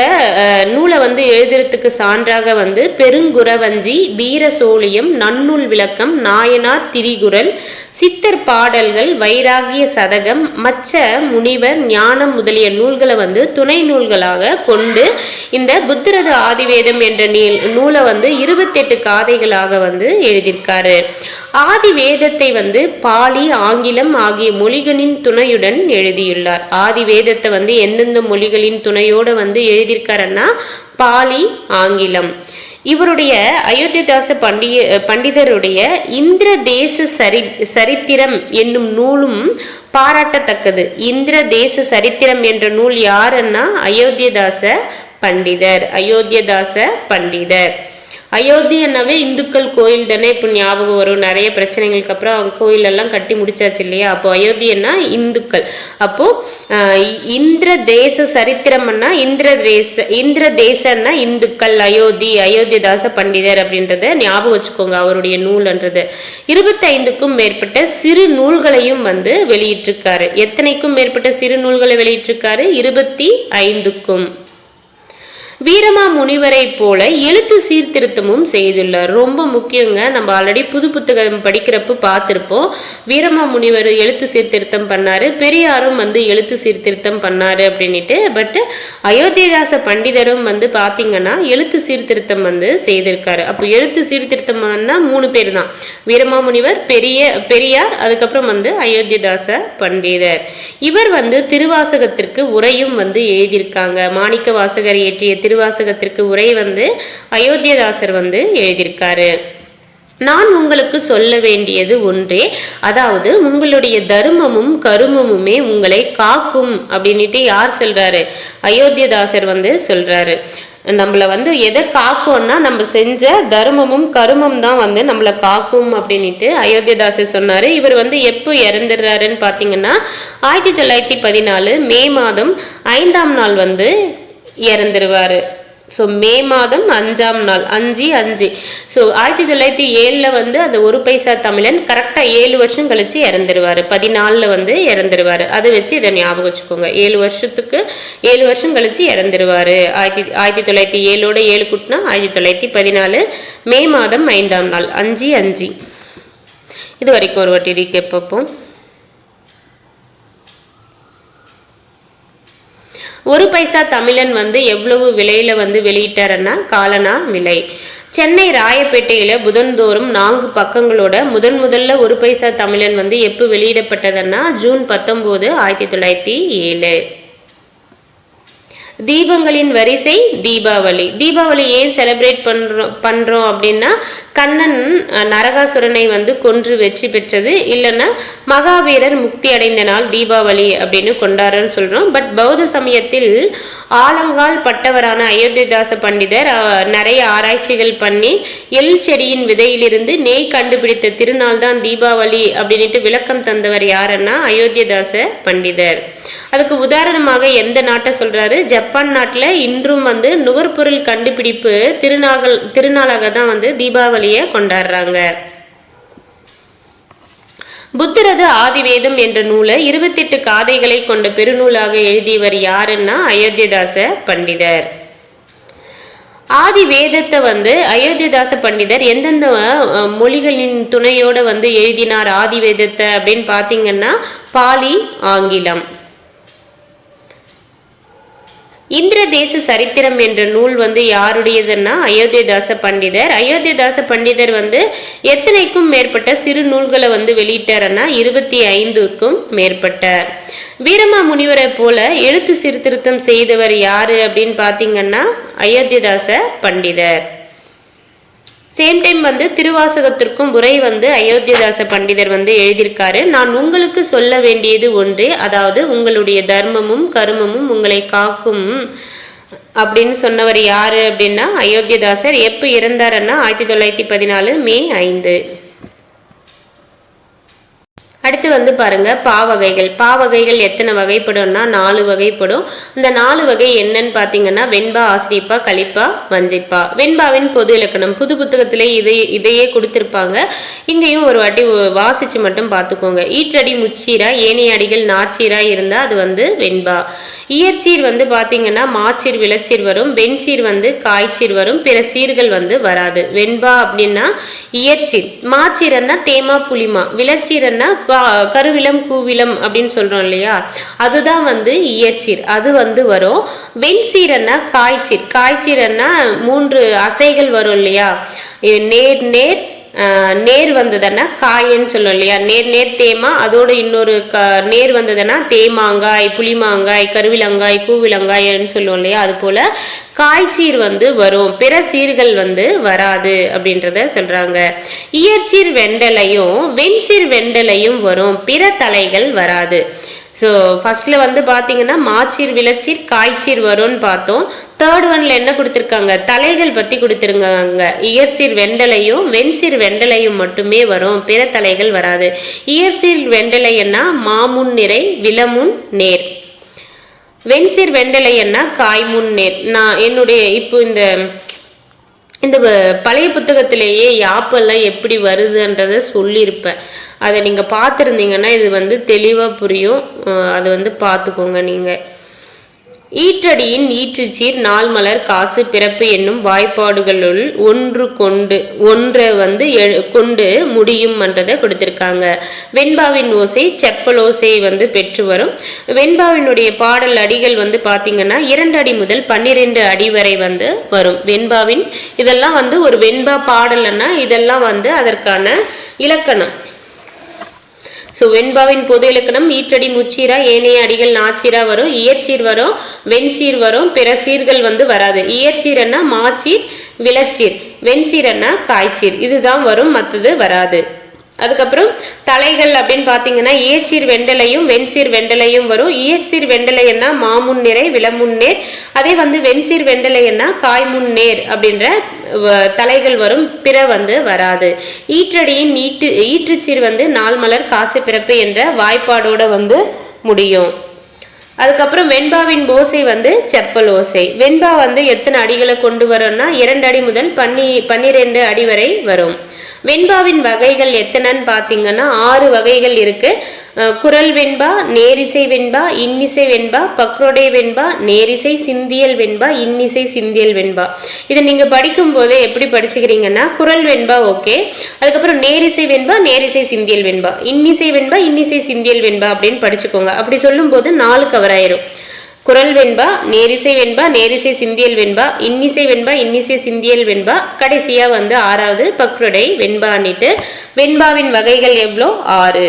[SPEAKER 1] நூலை வந்து எழுதுறதுக்கு சான்றாக வந்து பெருங்குறவஞ்சி, வீரசோழியம், நன்னூல் விளக்கம், நாயனார் திரிகுறள், சித்தர் பாடல்கள், வைராகிய சதகம், மச்ச முனிவர் ஞானம் முதலிய நூல்களை வந்து துணை நூல்களாக கொண்டு இந்த புத்தரது ஆதிவேதம் என்ற நூலை வந்து 28 காதைகளாக வந்து எழுதியிருக்காரு. ஆதிவேதத்தை வந்து பாலி, ஆங்கிலம் ஆகிய மொழிகளின் துணையுடன் எழுதியுள்ளார். ஆதிவேதத்தை வந்து எந்தெந்த மொழிகளின் துணையோட வந்து எழுதியிருக்காருன்னா பாலி, ஆங்கிலம். இவருடைய அயோத்திதாச பண்டிதருடைய இந்திர தேச சரித்திரம் என்னும் நூலும் பாராட்டத்தக்கது. இந்திர தேச சரித்திரம் என்ற நூல் யாருன்னா அயோத்திதாச பண்டிதர். அயோத்தியன்னாவே இந்துக்கள் கோயில் தானே இப்போ ஞாபகம் வரும். நிறைய பிரச்சனைகளுக்கு அப்புறம் அவங்க கோயிலெல்லாம் கட்டி முடிச்சாச்சு இல்லையா? அப்போ அயோத்தியன்னா இந்துக்கள். அப்போ இந்திர தேச சரித்திரம்னா இந்திர தேசன்னா இந்துக்கள், அயோத்தியதாச பண்டிதர் அப்படின்றத ஞாபகம் வச்சுக்கோங்க. அவருடைய நூல்ன்றது 25க்கும் மேற்பட்ட சிறு நூல்களையும் வந்து வெளியிட்டிருக்காரு. எத்தனைக்கும் மேற்பட்ட சிறு நூல்களை வெளியிட்டிருக்காரு? 25க்கும். வீரமா முனிவரை போல எழுத்து சீர்திருத்தமும் செய்துள்ளார். ரொம்ப முக்கியங்க. நம்ம ஆல்ரெடி புது புத்தகம் படிக்கிறப்ப பார்த்திருப்போம். வீரமா முனிவர் எழுத்து சீர்திருத்தம் பண்ணாரு, பெரியாரும் வந்து எழுத்து சீர்திருத்தம் பண்ணாரு அப்படின்ட்டு. பட் அயோத்திதாச பண்டிதரும் வந்து பாத்தீங்கன்னா எழுத்து சீர்திருத்தம் வந்து செய்திருக்காரு. அப்போ எழுத்து சீர்திருத்தம்னா 3 பேர் தான், வீரமா முனிவர், பெரியார், அதுக்கப்புறம் வந்து அயோத்திதாச பண்டிதர். இவர் வந்து திருவாசகத்திற்கு உரையும் வந்து எழுதியிருக்காங்க. மாணிக்க வாசகர் இயற்றிய திருவாசகத்திற்கு உரை வந்து அயோத்தியதாசர் வந்து எழுதியிருக்காரு. நான் உங்களுக்கு சொல்ல வேண்டியது ஒன்றே, அதாவது உங்களுடைய தர்மமும் கருமமுமே உங்களை காக்கும் அப்படின்ட்டு யார் சொல்றாரு? அயோத்தியதாசர் வந்து சொல்றாரு. நம்மளை வந்து எதை காக்கும்னா நம்ம செஞ்ச தர்மமும் கருமம் தான் வந்து நம்மளை காக்கும் அப்படின்ட்டு அயோத்தியதாசர் சொன்னாரு. இவர் வந்து எப்போ இறந்துடுறாருன்னு பார்த்தீங்கன்னா 1914 மே மாதம் 5ஆம் நாள் வந்து இறந்துருவாரு. ஸோ மே மாதம் 5ஆம் நாள், 5/5. ஸோ 1907 வந்து அந்த 1 பைசா தமிழன் கரெக்டாக 7 வருஷம் கழிச்சு இறந்துருவாரு. 14 வந்து இறந்துருவாரு. அதை வச்சு இதை ஞாபகம் வச்சுக்கோங்க. 7 வருஷம் கழிச்சு இறந்துருவாரு. 1907 7 கூட்டினா 1914 மே மாதம் 5ஆம் நாள், 5/5. இது வரைக்கும் ஒரு வாட்டி ரீகேப் பார்ப்போம். 1 பைசா தமிழன் வந்து எவ்வளவு விலையில வந்து வெளியிட்டாருன்னா காலனா விலை. சென்னை ராயப்பேட்டையில புதன்தோறும் 4 பக்கங்களோட முதல்ல 1 பைசா தமிழன் வந்து எப்போ வெளியிடப்பட்டதுன்னா ஜூன் 19, 1907. தீபங்களின் வரிசை தீபாவளி. தீபாவளி ஏன் செலிப்ரேட் பண்றோம் அப்படின்னா கண்ணன் நரகாசுரனை வந்து கொன்று வெற்றி பெற்றது, இல்லைன்னா மகாவீரர் முக்தி அடைந்த நாள் தீபாவளி அப்படின்னு கொண்டாடுறன்னு சொல்றோம். பட் பௌத்த சமயத்தில் ஆலங்கால் பட்டவரான அயோத்திதாச பண்டிதர் நிறைய ஆராய்ச்சிகள் பண்ணி எள் செடியின் விதையிலிருந்து நெய் கண்டுபிடித்த திருநாள் தான் தீபாவளி அப்படின்ட்டு விளக்கம் தந்தவர் யாருன்னா அயோத்திதாச பண்டிதர். அதுக்கு உதாரணமாக எந்த நாட்டை சொல்றாரு? ஜப்பான் நாட்டில் இன்றும் வந்து நுகர்பொருள் கண்டுபிடிப்பு திருநாளாக தான் வந்து தீபாவளியை கொண்டாடுறாங்க. புத்தரது ஆதிவேதம் என்ற நூலை 28 காதைகளை கொண்ட பெருநூலாக எழுதியவர் யாருன்னா அயோத்திதாச பண்டிதர். ஆதி வேதத்தை வந்து அயோத்திதாச பண்டிதர் எந்தெந்த மொழிகளின் துணையோட வந்து எழுதினார் ஆதி வேதத்தை அப்படின்னு பார்த்தீங்கன்னா பாலி, ஆங்கிலம். இந்திர தேச சரித்திரம் என்ற நூல் வந்து யாருடையதுன்னா அயோத்திதாச பண்டிதர். அயோத்திதாச பண்டிதர் வந்து எத்தனைக்கும் மேற்பட்ட சிறு நூல்களை வந்து வெளியிட்டாருன்னா 25க்கும் மேற்பட்ட. வீரமா முனிவரை போல எழுத்து சீர்திருத்தம் செய்தவர் யாரு அப்படின்னு பார்த்தீங்கன்னா அயோத்திதாச பண்டிதர். சேம் டைம் வந்து திருவாசகத்திற்கும் உரை வந்து அயோத்திதாச பண்டிதர் வந்து எழுதியிருக்காரு. நான் உங்களுக்கு சொல்ல வேண்டியது ஒன்றே, அதாவது உங்களுடைய தர்மமும் கருமமும் உங்களை காக்கும் அப்படின்னு சொன்னவர் யாரு அப்படின்னா அயோத்திதாசர். எப்போ இறந்தாருன்னா 1914 மே 5. அடுத்து வந்து பாருங்க பாவகைகள். பாவகைகள் எத்தனை வகைப்படும்னா 4 வகைப்படும். இந்த 4 வகை என்னன்னு பார்த்தீங்கன்னா வெண்பா, ஆசிரியப்பா, கலிப்பா, வஞ்சிப்பா. வெண்பாவின் பொது இலக்கணம் புது புத்தகத்திலே இதையே கொடுத்திருப்பாங்க. இங்கேயும் ஒரு வாட்டி வாசிச்சு மட்டும் பார்த்துக்கோங்க. ஈற்றடி முச்சீரா, ஏனைய அடிகள் நாற்சீரா இருந்தா அது வந்து வெண்பா. இயற்சீர் வந்து பார்த்தீங்கன்னா மாச்சீர், விளச்சீர் வரும். வெண்சீர் வந்து காய்ச்சீர் வரும். பிற சீர்கள் வந்து வராது. வெண்பா அப்படின்னா இயற்சீர். மாச்சீரன்னா தேமா, புளிமா. விளச்சீரன்னா கருவிலம், கூவிலம் அப்படின்னு சொல்றோம் இல்லையா, அதுதான் வந்து இயற்சீர், அது வந்து வரும். வெண்சீரன்னா காய்ச்சீர். காய்ச்சீரன்னா 3 அசைகள் வரும் இல்லையா, நேர் நேர் நேர் வந்ததுன்னா காயன்னு சொல்லும் இல்லையா, நேர் நேர் தேமா, அதோட இன்னொரு நேர் வந்ததுன்னா தேமாங்காய், புளிமாங்காய், கருவிலங்காய், கூவிலங்காய்ன்னு சொல்லுவோம் இல்லையா, அது போல காய்ச்சீர் வந்து வரும், பிற சீர்கள் வந்து வராது அப்படின்றத சொல்றாங்க. இயற்சீர் வெண்டலையும் வெண்சீர் வெண்டலையும் வரும், பிற தலைகள் வராது. ஸோ ஃபர்ஸ்ட்ல வந்து பார்த்தீங்கன்னா மாச்சீர், விளச்சீர், காய்ச்சீர் வரும்னு பார்த்தோம். தேர்ட் ஒன்ல என்ன கொடுத்துருக்காங்க, தலைகள் பற்றி கொடுத்துருக்காங்க. இயற்சீர் வெண்டலையும் வெண்சீர் வெண்டலையும் மட்டுமே வரும், பிற தலைகள் வராது. இயற்சீர் வெண்டலைன்னா மாமுன் நிறை, விளமுன் நேர். வெண்சீர் வெண்டலைன்னா காய்முன் நேர். நான் என்னுடைய இப்போ இந்த பழைய புத்தகத்திலேயே யாப்பெல்லாம் எப்படி வருதுன்றதை சொல்லியிருப்பேன். அதை நீங்கள் பார்த்துருந்தீங்கன்னா இது வந்து தெளிவாக புரியும். அதை வந்து பார்த்துக்கோங்க நீங்கள். ஈற்றடியின் ஈற்றுச்சீர் நாள் மலர் காசு பிறப்பு என்னும் வாய்ப்பாடுகளுள் ஒன்றை வந்து கொண்டு முடியும் என்றதை கொடுத்திருக்காங்க. வெண்பாவின் ஓசை செப்பல் ஓசை வந்து பெற்று வரும். வெண்பாவினுடைய பாடல் அடிகள் வந்து பாத்தீங்கன்னா 2 அடி முதல் 12 அடி வரை வந்து வரும். வெண்பாவின் இதெல்லாம் வந்து ஒரு வெண்பா பாடல்னா இதெல்லாம் வந்து அதற்கான இலக்கணம். வெண்பாவின் பொது இலக்கணம் ஈற்றடி முச்சீரா, ஏனைய அடிகள் நாச்சீரா வரும், இயற்சீர் வரும், வெண்சீர் வரும், பிற சீர்கள் வந்து வராது. இயற்சீர்னா மாச்சீர், விளச்சீர், வெண்சீர்னா காய்ச்சீர், இதுதான் வரும், மற்றது வராது. அதுக்கப்புறம் தலைகள் அப்படின்னு பார்த்தீங்கன்னா இயற்சீர் வெண்டலையும் வெண்சீர் வெண்டலையும் வரும். இயற்சீர் வெண்டலைன்னா மாமுன்னேரை விளமுன்னேர், அதே வந்து வெண்சீர் வெண்டலைன்னா காய்முன்னேர் அப்படின்ற தலைகள் வரும், பிற வந்து வராது. ஈற்றடியின் ஈற்றுச்சீர் வந்து நாள் மலர் காசு பிறப்பு என்ற வாய்ப்பாடோட வந்து முடியும். அதுக்கப்புறம் வெண்பாவின் ஓசை வந்து செப்பல் ஓசை. வெண்பா வந்து எத்தனை அடிகளை கொண்டு வரும்னா 2 அடி முதல் 12 அடி வரை வரும். வெண்பாவின் வகைகள் எத்தனைன்னு பார்த்தீங்கன்னா 6 வகைகள் இருக்கு. குரல் வெண்பா, நேரிசை வெண்பா, இன்னிசை வெண்பா, பக்ரோடை வெண்பா, நேரிசை சிந்தியல் வெண்பா, இன்னிசை சிந்தியல் வெண்பா. இதை நீங்க படிக்கும் போதே எப்படி படிச்சுக்கிறீங்கன்னா குரல் வெண்பா ஓகே, அதுக்கப்புறம் நேரிசை வெண்பா, நேரிசை சிந்தியல் வெண்பா, இன்னிசை வெண்பா, இன்னிசை சிந்தியல் வெண்பா அப்படின்னு படிச்சுக்கோங்க. அப்படி சொல்லும் போது 4 கவர் ஆயிரும். குரல் வெண்பா, நேரிசை வெண்பா, நேரிசை சிந்தியல் வெண்பா, இன்னிசை வெண்பா, இன்னிசை சிந்தியல் வெண்பா, கடைசியா வந்து 6வது பக்ரோடை வெண்பான்னிட்டு வெண்பாவின் வகைகள் எவ்வளோ 6.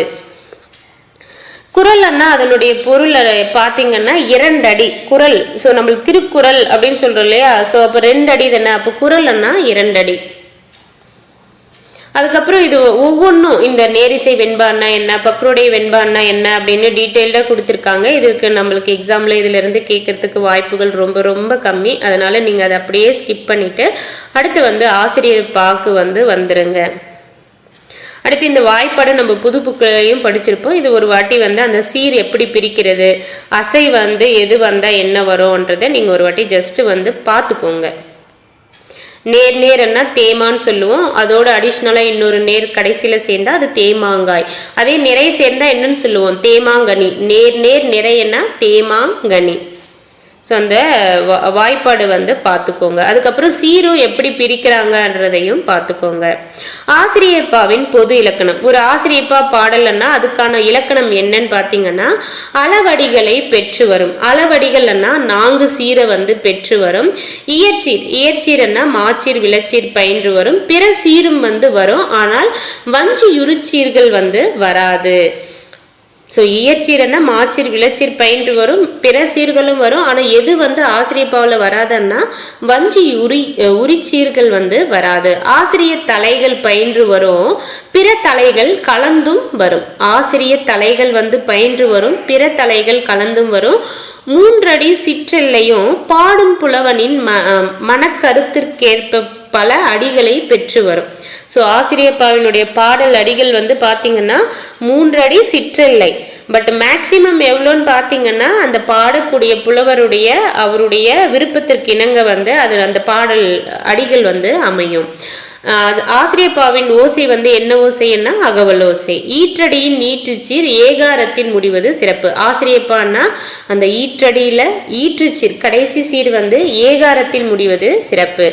[SPEAKER 1] குரல் அண்ணா அதனுடைய பொருள் பார்த்தீங்கன்னா 2 அடி குரல். நம்மளுக்கு திருக்குறள் அப்படின்னு சொல்றோம் இல்லையா, அப்போ 2 அடி தானே, அப்போ குரல் அண்ணா 2 அடி. அதுக்கப்புறம் இது ஒவ்வொன்றும் இந்த நேரிசை வெண்பான்னா என்ன, பக்ரோடை வெண்பான்னா என்ன அப்படின்னு டீட்டெயில்டாக கொடுத்துருக்காங்க. இதுக்கு நம்மளுக்கு எக்ஸாமில் இதிலிருந்து கேட்கறதுக்கு வாய்ப்புகள் ரொம்ப ரொம்ப கம்மி. அதனால நீங்கள் அதை அப்படியே ஸ்கிப் பண்ணிட்டு அடுத்து வந்து ஆசிரியர் பாக்கு வந்து வந்துருங்க. அடுத்து இந்த வாய்ப்பாடு நம்ம புது புக்கையும் படிச்சிருப்போம். இது ஒரு வாட்டி வந்து அந்த சீர் எப்படி பிரிக்கிறது, அசை வந்து எது வந்தால் என்ன வரும்ன்றதை நீங்கள் ஒரு வாட்டி ஜஸ்ட் வந்து பார்த்துக்கோங்க. நேர்னா தேமான்னு சொல்லுவோம், அதோட அடிஷ்னலா இன்னொரு நேர் கடைசியில சேர்ந்தா அது தேமாங்காய். அதே நிறை சேர்ந்தா என்னன்னு சொல்லுவோம், தேமாங்கனி. நேர் நிறைன்னா தேமாங்கனி. அந்த வாய்ப்பாடு வந்து பார்த்துக்கோங்க. அதுக்கப்புறம் சீரும் எப்படி பிரிக்கிறாங்கன்றதையும் பார்த்துக்கோங்க. ஆசிரியப்பாவின் பொது இலக்கணம். ஒரு ஆசிரியப்பா பாடல்னா அதுக்கான இலக்கணம் என்னன்னு பார்த்தீங்கன்னா அளவடிகளை பெற்று வரும். அளவடிகள்னா 4 சீரை வந்து பெற்று வரும். இயற்சீர்னா மாச்சீர் விளச்சீர் பயின்று வரும். பிற சீரும் வந்து வரும், ஆனால் வஞ்சி யுறுச்சீர்கள் வந்து வராது. இயற்சீர்னா மாச்சீர் விளச்சீர் பயின்று வரும், பிற சீர்களும் வரும். ஆனால் எது வந்து ஆசிரியப்பாவில் வராதுன்னா வஞ்சி உரிச்சீர்கள் வந்து வராது. ஆசிரிய தலைகள் பயின்று வரும், பிற தலைகள் கலந்தும் வரும். ஆசிரிய தலைகள் வந்து பயின்று வரும், பிற தலைகள் கலந்தும் வரும். 3 அடி சிற்றெல்லையும் பாடும் புலவனின் மனக்கருத்திற்கேற்ப பல அடிகளை பெற்று வரும். ஆசிரியப்பாவினுடைய பாடல் அடிகள் வந்து பார்த்தீங்கன்னா 3 அடி சிற்றெல்லை. பட் மேக்சிமம் எவ்வளோன்னு பார்த்தீங்கன்னா அந்த பாடக்கூடிய புலவருடைய அவருடைய விருப்பத்திற்கு இணங்க வந்து அது அந்த பாடல் அடிகள் வந்து அமையும். ஆசிரியப்பாவின் ஓசை வந்து என்ன ஓசைன்னா அகவல் ஓசை. ஈற்றடியின் ஈற்றுச்சீர் ஏகாரத்தில் முடிவது சிறப்பு. ஆசிரியப்பான்னா அந்த ஈற்றடியில ஈற்றுச்சீர் கடைசி சீர் வந்து ஏகாரத்தில் முடிவது சிறப்பு.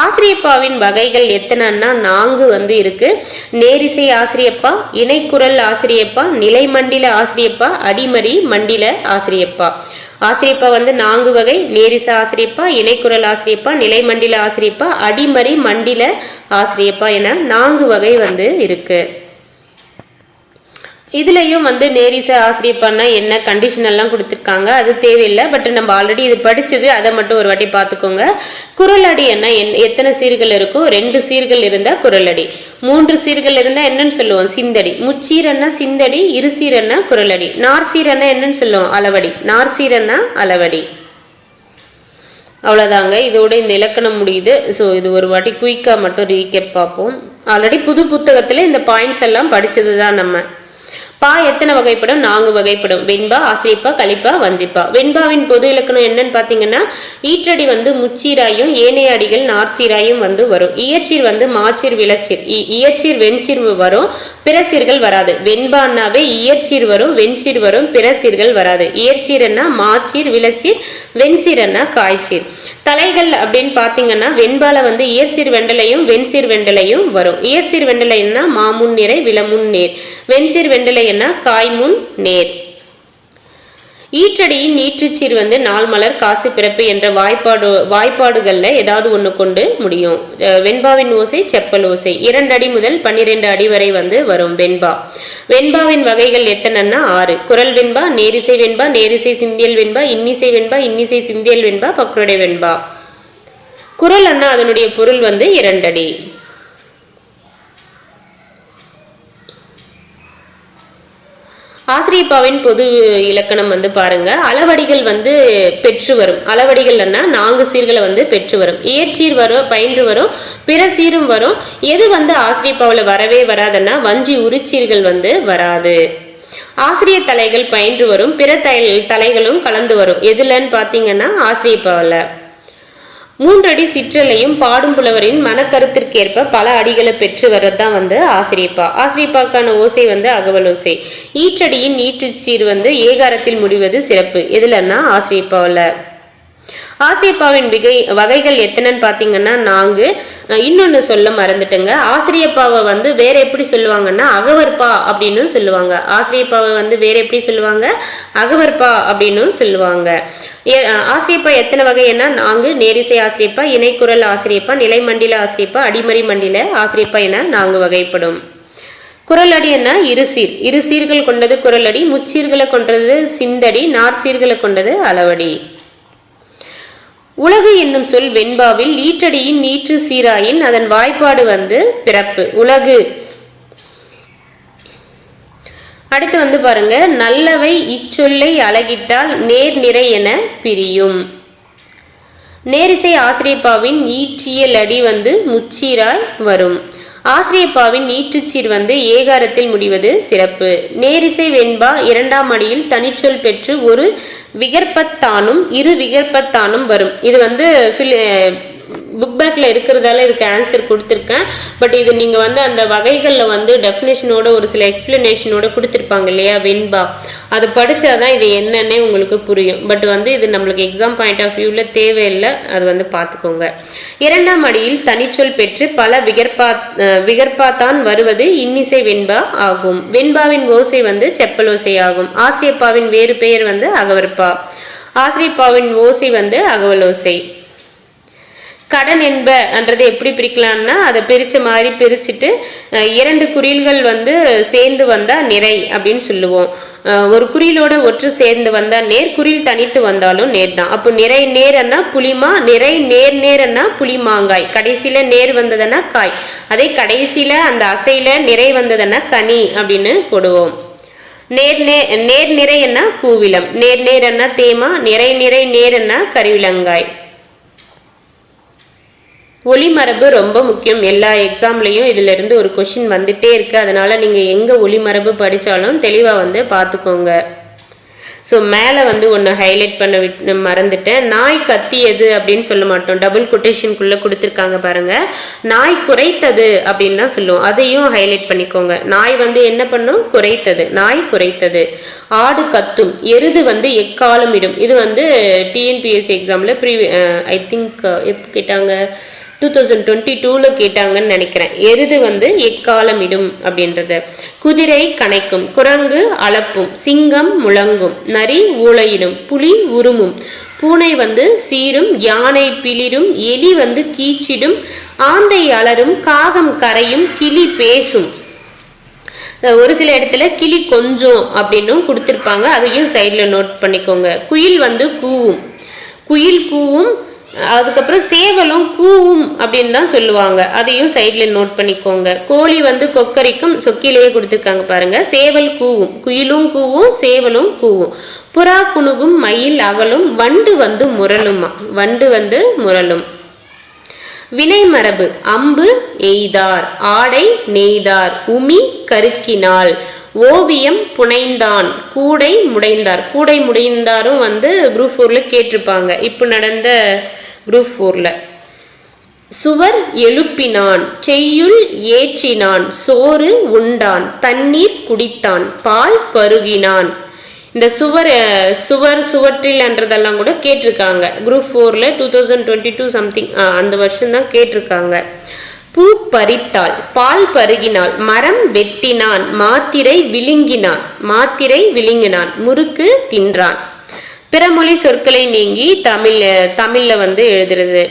[SPEAKER 1] ஆசிரியப்பாவின் வகைகள் எத்தனைன்னா 4 வந்து இருக்கு. நேரிசை ஆசிரியப்பா, இணைக்குரல் ஆசிரியப்பா, நிலைமண்டில ஆசிரியப்பா, அடிமறி மண்டில ஆசிரியப்பா. ஆசிரியப்பா வந்து 4 வகை. நேரிச ஆசிரியப்பா, இணைக்குரல் ஆசிரியப்பா, நிலைமண்டில ஆசிரியப்பா, அடிமறி மண்டில ஆசிரியப்பா என 4 வகை வந்து இருக்கு. இதுலயும் வந்து நேரிச ஆசிரியப்பான்னா என்ன கண்டிஷன் எல்லாம் கொடுத்துருக்காங்க, அது தேவையில்லை. பட் நம்ம ஆல்ரெடி இது படிச்சது, அதை மட்டும் ஒரு வாட்டி பார்த்துக்கோங்க. குரலடி என்ன எத்தனை சீர்கள் இருக்கும், 2 சீர்கள் இருந்தா குரலடி, 3 சீர்கள் இருந்தா என்னன்னு சொல்லுவோம் சிந்தடி. முச்சீரன்னா சிந்தடி, இருசீரன்னா குரலடி. நார்சீரன்னா என்னன்னு சொல்லுவோம் அளவடி, நார்சீரன்னா அளவடி. அவ்வளோதாங்க, இதோட இந்த இலக்கணம் முடியுது. இது ஒரு வாட்டி குயிக்காக மட்டும் ரீகேப் பார்ப்போம். ஆல்ரெடி புது புத்தகத்தில் இந்த பாயிண்ட்ஸ் எல்லாம் படித்தது தான் நம்ம. பா எத்தனை வகைப்படும்? 4 வகைப்படும். வெண்பா, ஆசிரியப்பா, கலிப்பா, வஞ்சிப்பா. வெண்பாவின் பொது இலக்கணம் என்னன்னு பாத்தீங்கன்னா, ஈற்றடி வந்து முச்சீராயும் ஏனைய அடிகள் நார்சீராயும் வந்து வரும். இயற்சீர் வந்து மாச்சீர், விளச்சீர். இயற்சீர் வெண்சீர் வரும், பிற சீர்கள் வராது. வெண்பான்னாவே இயற்சீர் வரும், வெண்சீர் வரும், பிற சீர்கள் வராது. இயற்சீர்னா மாச்சீர், விளச்சீர், வெண்சீர்னா காய்ச்சீர். தலைகள் அப்படின்னு பாத்தீங்கன்னா, வெண்பால வந்து இயற்சீர் வெண்டலையும் வெண்சீர் வெண்டலையும் வரும். இயற்சீர் வெண்டலைன்னா மாமுன் நிறை, விளமுன் நேர். வெண்சீர் வெண்டலைன்னா காய்முன் நேர். ஈற்றடியின் நீற்றுச்சீர் வந்து நாள் மலர் காசு பிறப்பு என்ற வாய்ப்பாடுகள்ல ஏதாவது ஒண்ணு கொண்டு முடியும். வெண்பாவின் ஓசை செப்பல் ஓசை. 2 அடி முதல் 12 அடி வரை வந்து வரும் வெண்பா. வெண்பாவின் வகைகள் எத்தனைன்னா 6. குரல் வெண்பா, நேரிசை வெண்பா, நேரிசை சிந்தியல் வெண்பா, இன்னிசை வெண்பா, இன்னிசை சிந்தியல் வெண்பா, பக்ருடை வெண்பா. குரல் அண்ணா அதனுடைய பொருள் வந்து 2 அடி. ஆசிரியப்பாவின் பொது இலக்கணம் வந்து பாருங்க. அளவடிகள் வந்து பெற்று வரும். அளவடிகள்னா 4 சீர்களை வந்து பெற்று வரும். இயற்சீர் வரும், பயின்று வரும், பிற சீரும் வரும். எது வந்து ஆசிரியப்பாவில் வரவே வராதுன்னா வஞ்சி உரிச்சீர்கள் வந்து வராது. ஆசிரியர் தலைகள் பயின்று வரும், பிற தலைகளும் கலந்து வரும். எதுலன்னு பாத்தீங்கன்னா ஆசிரியப்பாவில். 3 அடி சிற்றலையும் பாடும் புலவரின் மனக்கருத்திற்கேற்ப பல அடிகளை பெற்று வர்றதுதான் வந்து ஆசிரியப்பா. ஆசிரியப்பாக்கான ஓசை வந்து அகவல் ஓசை. ஈற்றடியின் நீற்றுச்சீர் வந்து ஏகாரத்தில் முடிவது சிறப்பு. எதுலன்னா ஆசிரியப்பாவில். ஆசிரியப்பாவின் வகைகள் எத்தனைன்னு பாத்தீங்கன்னா 4. இன்னொன்னு சொல்ல மறந்துட்டுங்க. ஆசிரியப்பாவை வந்து வேற எப்படி சொல்லுவாங்கன்னா அகவற்பா அப்படின்னு சொல்லுவாங்க. ஆசிரியப்பாவை வந்து வேற எப்படி சொல்லுவாங்க? அகவற்பா அப்படின்னு சொல்லுவாங்க. ஆசிரியப்பா எத்தனை வகைன்னா 4. நேரிசை ஆசிரியப்பா, இணைக்குரல் ஆசிரியப்பா, நிலைமண்டில ஆசிரியப்பா, அடிமறி மண்டில ஆசிரியப்பா என 4 வகைப்படும். குரலடி என்ன? இரு சீர்கள் கொண்டது குரலடி, முச்சீர்களை கொண்டது சிந்தடி, நார்சீர்களை கொண்டது அளவடி. உலகு என்னும் சொல் வெண்பாவில் ஈற்றடியின் நீற்று சீராயின் அதன் வாய்ப்பாடு வந்து பிறப்பு. உலகு. அடுத்து வந்து பாருங்க, நல்லவை இச்சொல்லை அழகிட்டால் நேர் நிறை என பிரியும். நேரிசை ஆசிரியப்பாவின் ஈற்றியல் அடி வந்து முச்சீராய் வரும். ஆசிரியப்பாவின் நீற்றுச்சீர் வந்து ஏகாரத்தில் முடிவது சிறப்பு. நேரிசை வெண்பா 2ஆம் அடியில் தனிச்சொல் பெற்று ஒரு விகற்பத்தானும் 2 விகற்பத்தானும் வரும். இது வந்து புக் பேக்ல இருக்கிறதால இதுக்கு ஆன்சர் கொடுத்துருக்கேன். பட் இது நீங்க வந்து அந்த வகைகளில் வந்து டெஃபினேஷனோட ஒரு சில எக்ஸ்பிளனேஷனோட கொடுத்துருப்பாங்க இல்லையா வெண்பா, அது படிச்சாதான் இது என்னன்னே உங்களுக்கு புரியும். பட் வந்து இது நம்மளுக்கு எக்ஸாம் பாயிண்ட் ஆஃப் வியூவில் தேவையில்லை, அது வந்து பார்த்துக்கோங்க. 2ஆம் அடியில் தனிச்சொல் பெற்று பல விகற்பாத்தான் வருவது இன்னிசை வெண்பா ஆகும். வெண்பாவின் ஓசை வந்து செப்பல் ஓசை ஆகும். ஆசிரியப்பாவின் வேறு பெயர் வந்து அகவற்பா. ஆசிரியப்பாவின் ஓசை வந்து அகவல் ஓசை. கடன் என்ப என்றது எப்படி பிரிக்கலாம்னா அதை பிரிச்ச மாதிரி பிரிச்சுட்டு 2 குறில்கள் வந்து சேர்ந்து வந்தா நிறை அப்படின்னு சொல்லுவோம். ஒரு குறிலோட ஒற்று சேர்ந்து வந்தா நேர், குறில் தனித்து வந்தாலும் நேர் தான். அப்போ நிறை நேர்னா புளிமா, நிறை நேர்னா புளிமாங்காய். கடைசியில நேர் வந்ததுன்னா காய். அதே கடைசியில அந்த அசையில நிறை வந்ததுன்னா கனி அப்படின்னு போடுவோம். நேர் நிறைன்னா கூவிலம், நேர்னா தேமா, நிறை நேர்னா கருவிலங்காய். ஒளிமரபு ரொம்ப முக்கியம். எல்லா எக்ஸாம்லையும் இதுல இருந்து ஒரு கொஸ்டின் வந்துட்டே இருக்கு. அதனால நீங்க எங்க ஒளிமரபு படிச்சாலும் தெளிவா வந்து பார்த்துக்கோங்க. ஸோ மேலே வந்து ஒன்று ஹைலைட் பண்ண மறந்துட்டேன். நாய் கத்தியது அப்படின்னு சொல்ல மாட்டோம், டபுள் கொட்டேஷனுக்குள்ளே கொடுத்துருக்காங்க பாருங்க. நாய் குறைத்தது அப்படின்னு தான் சொல்லுவோம், அதையும் ஹைலைட் பண்ணிக்கோங்க. நாய் வந்து என்ன பண்ணும்? குறைத்தது, நாய் குறைத்தது. ஆடு கத்தும், எருது வந்து எக்காலம் இடும். இது வந்து டிஎன்பிஎஸ்சி எக்ஸாமில் ஐ திங்க் எப்போ கேட்டாங்க, 2022 கேட்டாங்கன்னு நினைக்கிறேன். எருது வந்து எக்காலம் இடும் அப்படின்றது. குதிரை கனைக்கும், குரங்கு அளப்பும், சிங்கம் முழங்கும், நரி ஊளையிடும், புலி உருமும், பூனை வந்து சீரும், யானை பிளிரும், எலி வந்து கீச்சிடும், ஆந்தை அலரும், காகம் கரையும், கிளி பேசும். ஒரு சில இடத்துல கிளி கொஞ்சம் அப்படின்னும் கொடுத்துருப்பாங்க, அதையும் சைடில் நோட் பண்ணிக்கோங்க. குயில் வந்து கூவும், குயில் கூவும். அதுக்கப்புறம் சேவலும் கூவும் அப்படின்னு தான் சொல்லுவாங்க, அதையும் சைட்ல நோட் பண்ணிக்கோங்க. கோழி வந்து கொக்கரிக்கும், சொக்கிலேயே கொடுத்துருக்காங்க பாருங்க. சேவல் கூவும், குயிலும் கூவும், சேவலும் கூவும். புறா குணுகும், மயில் அகலும், வண்டு வந்து முரளுமா, வண்டு வந்து முரளும். வினை மரபு அம்பு எய்தார், ஆடை நெய்தார், உமி கருக்கினாள், ஓவியம் புனைந்தான், கூடை முடைந்தார். கூடை முடைந்தாரும் வந்து குரூப் 4ல கேட்டிருப்பாங்க, இப்போ நடந்த குரூப் 4ல. சுவர் எழுப்பினான், செய்யுள் ஏற்றினான், சோறு உண்டான், தண்ணீர் குடித்தான், பால் பருகினான். இந்த சுவற்றில்ன்றதெல்லாம் கூட கேட்டிருக்காங்க குரூப் 4ல 2022 சம்திங் அந்த வருஷம் தான் கேட்டிருக்காங்க. பூ பறித்தாள், பால் பருகினாள், மரம் வெட்டினான், மாத்திரை விழுங்கினான், முறுக்கு தின்றான். பிறமொழி சொற்களை நீங்கி தமிழ்ல வந்து எழுதுறது.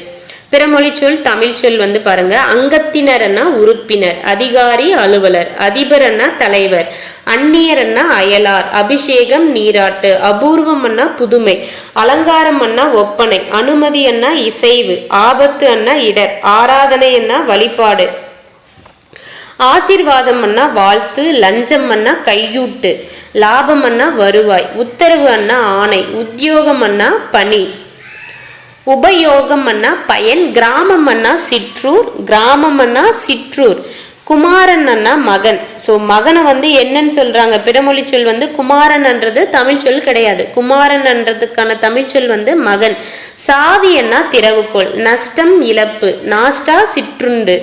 [SPEAKER 1] பிறமொழி சொல் தமிழ் சொல் வந்து பாருங்க. அங்கத்தினர்னா உறுப்பினர், அதிகாரி அலுவலர், அதிபர்னா தலைவர், அந்நியர்னா அயலார், அபிஷேகம் நீராட்டு, அபூர்வம் அண்ணா புதுமை, அலங்காரம் அண்ணா ஒப்பனை, அனுமதி அண்ணா இசைவு, ஆபத்து அண்ணா இடர், ஆராதனை அண்ணா வழிபாடு, ஆசீர்வாதம் அண்ணா வாழ்த்து, லஞ்சம் அண்ணா கையூட்டு, லாபம் அண்ணா வருவாய், உத்தரவு அண்ணா ஆணை, உத்தியோகம் அண்ணா பணி, உபயோகம் அண்ணா பயன், கிராமம் அண்ணா சிற்றூர், குமாரன் அண்ணா மகன். ஸோ மகனை வந்து என்னன்னு சொல்றாங்க, பிறமொழி சொல் வந்து குமாரன்ன்றது தமிழ் சொல் கிடையாது. குமாரன்ன்றதுக்கான தமிழ் சொல் வந்து மகன். சாவி அண்ணா திறவுகோல், நஷ்டம் இழப்பு, நாஸ்டா சிற்றுண்டி,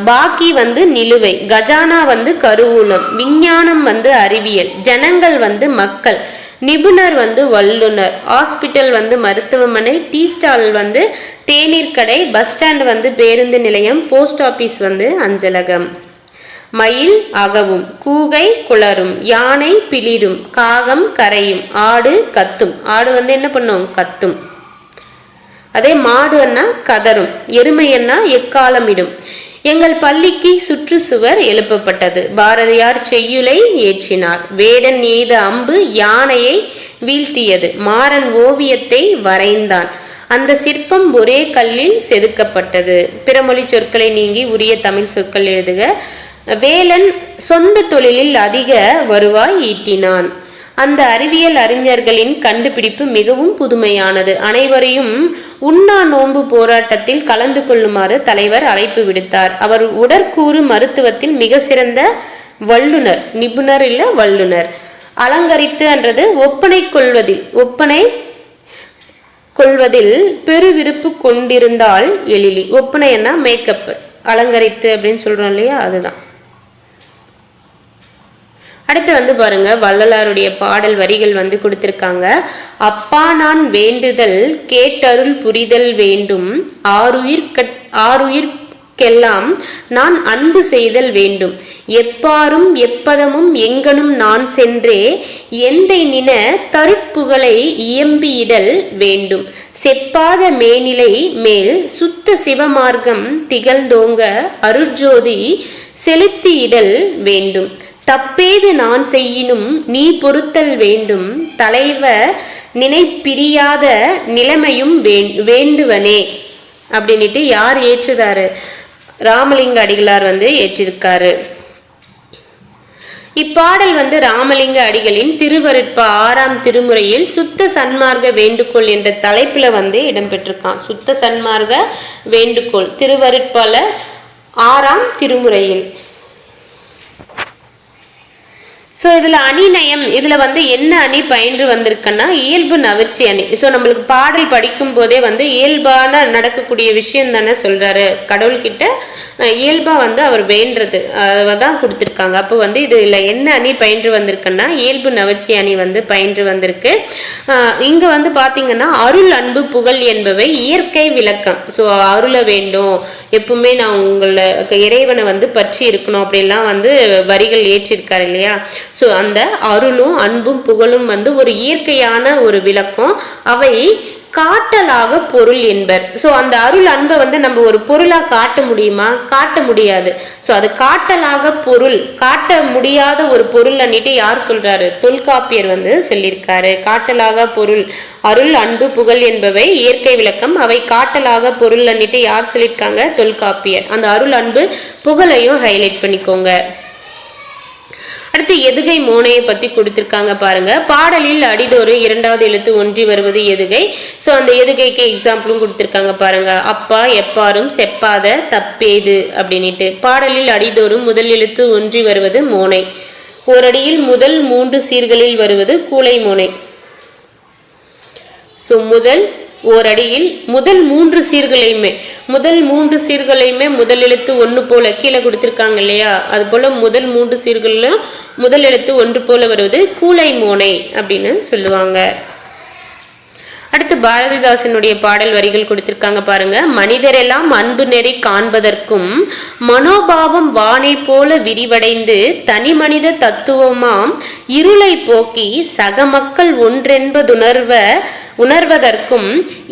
[SPEAKER 1] பாக்கி வந்து நிலுவை, கஜானா வந்து கருவூலம், விஞ்ஞானம் வந்து அறிவியல், ஜனங்கள் வந்து மக்கள், நிபுணர் வந்து வல்லுனர், ஹாஸ்பிட்டல் வந்து மருத்துவமனை, டீ ஸ்டால் வந்து தேநீர் கடை, பஸ் ஸ்டாண்ட் வந்து பேருந்து நிலையம், போஸ்ட் ஆபீஸ் வந்து அஞ்சலகம். மயில் அகவும், கூகை குளரும், யானை பிளிரும், காகம் கரையும், ஆடு கத்தும். ஆடு வந்து என்ன பண்ணும், கத்தும். அதே மாடு அண்ணா கதரும், எருமை அண்ணா எக்காலமிடும். எங்கள் பள்ளிக்கு சுற்றுச்சுவர் எழுப்பப்பட்டது. பாரதியார் செய்யுளை ஏற்றினார். வேடன் எய்த அம்பு யானையை வீழ்த்தியது. மாறன் ஓவியத்தை வரைந்தான். அந்த சிற்பம் ஒரே கல்லில் செதுக்கப்பட்டது. பிறமொழி சொற்களை நீங்கி உரிய தமிழ் சொற்கள் எழுதுக. வேலன் சொந்த தொழிலில் அதிக வருவாய் ஈட்டினான். அந்த அறிவியல் அறிஞர்களின் கண்டுபிடிப்பு மிகவும் புதுமையானது. அனைவரையும் உண்ணா நோன்பு போராட்டத்தில் கலந்து கொள்ளுமாறு தலைவர் அழைப்பு விடுத்தார். அவர் உடற்கூறு மருத்துவத்தில் மிக சிறந்த வல்லுனர், நிபுணர் இல்ல வல்லுனர். அலங்கரித்து என்றது ஒப்பனை கொள்வதில் பெருவிருப்பு கொண்டிருந்தால் எழிலி. ஒப்பனை என்ன மேக்கப், அலங்கரித்து அப்படின்னு சொல்றோம் இல்லையா, அதுதான். அடுத்து வந்து பாருங்க, வள்ளலாருடைய பாடல் வரிகள் வந்து கொடுத்திருக்காங்க. அப்பா நான் வேண்டுதல் கேட்டருள் புரிதல் வேண்டும், ஆருயிர்க்கெல்லாம் நான் அன்பு செய்தல் வேண்டும், எப்பாரும் எப்பதமும் எங்கனும் நான் சென்றே எந்தை நின தருட்புகளை இயம்பியிடல் வேண்டும், செப்பாத மேனிலை மேல் சுத்த சிவமார்க்கம் திகழ்ந்தோங்க அருட்ஜோதி செலுத்தியிடல் வேண்டும், தப்பேது நான் செய்யினும் நீ பொறுத்தல் வேண்டும், தலைவர் நினைப்பிரியாத நிலைமையும் வேண்டுவனே அப்படின்ட்டு யார் ஏற்றுறாரு, ராமலிங்க அடிகளார் வந்து ஏற்றிருக்காரு. இப்பாடல் வந்து ராமலிங்க அடிகளின் திருவருட்பா 6ஆம் திருமுறையில் சுத்த சன்மார்க்க வேண்டுகோள் என்ற தலைப்புல வந்து இடம்பெற்றிருக்கான். சுத்த சன்மார்க்க வேண்டுகோள் திருவருட்பால 6ஆம் திருமுறையில். ஸோ இதில் அணிநயம், இதில் வந்து என்ன அணி பயின்று வந்திருக்குன்னா இயல்பு நவிர்ச்சி அணி. ஸோ நம்மளுக்கு பாடல் படிக்கும் போதே வந்து இயல்பான நடக்கக்கூடிய விஷயம் தானே சொல்கிறாரு, கடவுள்கிட்ட இயல்பாக வந்து அவர் வேண்டுறது அதை தான் கொடுத்துருக்காங்க. அப்போ வந்து இதில் என்ன அணி பயின்று வந்திருக்குன்னா இயல்பு நவிர்ச்சி அணி வந்து பயின்று வந்திருக்கு. இங்கே வந்து பார்த்தீங்கன்னா அருள் அன்பு புகழ் என்பவை இயற்கை விளக்கம். ஸோ அருளை வேண்டும், எப்பவுமே நான் உங்களை இறைவனை வந்து பற்றி இருக்கணும் அப்படிலாம் வந்து வரிகள் ஏற்றிருக்காரு இல்லையா. ஸோ அந்த அருளும் அன்பும் புகழும் வந்து ஒரு இயற்கையான ஒரு விளக்கம். அவை காட்டலாக பொருள் என்பர். ஸோ அந்த அருள் அன்பை வந்து நம்ம ஒரு பொருளாக காட்ட முடியுமா, காட்ட முடியாது. ஸோ அது காட்டலாக பொருள், காட்ட முடியாத ஒரு பொருள் அன்னிட்டு யார் சொல்றாரு, தொல்காப்பியர் வந்து சொல்லியிருக்காரு. காட்டலாக பொருள், அருள் அன்பு புகழ் என்பவை இயற்கை விளக்கம், அவை காட்டலாக பொருள் அன்னிட்டு யார் சொல்லியிருக்காங்க, தொல்காப்பியர். அந்த அருள் அன்பு புகழையும் ஹைலைட் பண்ணிக்கோங்க. அடுத்து எதுகை மோனையை பத்தி கொடுத்திருக்காங்க பாருங்க. பாடலில் அடிதோறு இரண்டாவது எழுத்து ஒன்றி வருவது எதுகை. ஸோ அந்த எதுகைக்கு எக்ஸாம்பிளும் கொடுத்திருக்காங்க பாருங்க. அப்பா எப்பாரும் செப்பாத தப்பேது அப்படின்ட்டு. பாடலில் அடிதோறும் முதல் எழுத்து ஒன்றி வருவது மோனை. ஓரடியில் முதல் 3 சீர்களில் வருவது கூலை மோனை. ஸோ ஓரடியில் முதல் 3 சீர்களையுமே முதல் எழுத்து ஒன்று போல கீழே கொடுத்திருக்காங்க இல்லையா, அது போல முதல் 3 சீர்களிலும் முதல் எழுத்து ஒன்று போல வருவது கூலை மோனை அப்படின்னு சொல்லுவாங்க. அடுத்து பாரதிதாசனுடைய பாடல் வரிகள் கொடுத்திருக்காங்க பாருங்க. மனிதரெல்லாம் அன்பு நெறி காண்பதற்கும் மனோபாவம் வானை போல விரிவடைந்து தனி மனித தத்துவமாம் இருளை போக்கி சக மக்கள் உணர்வதற்கும்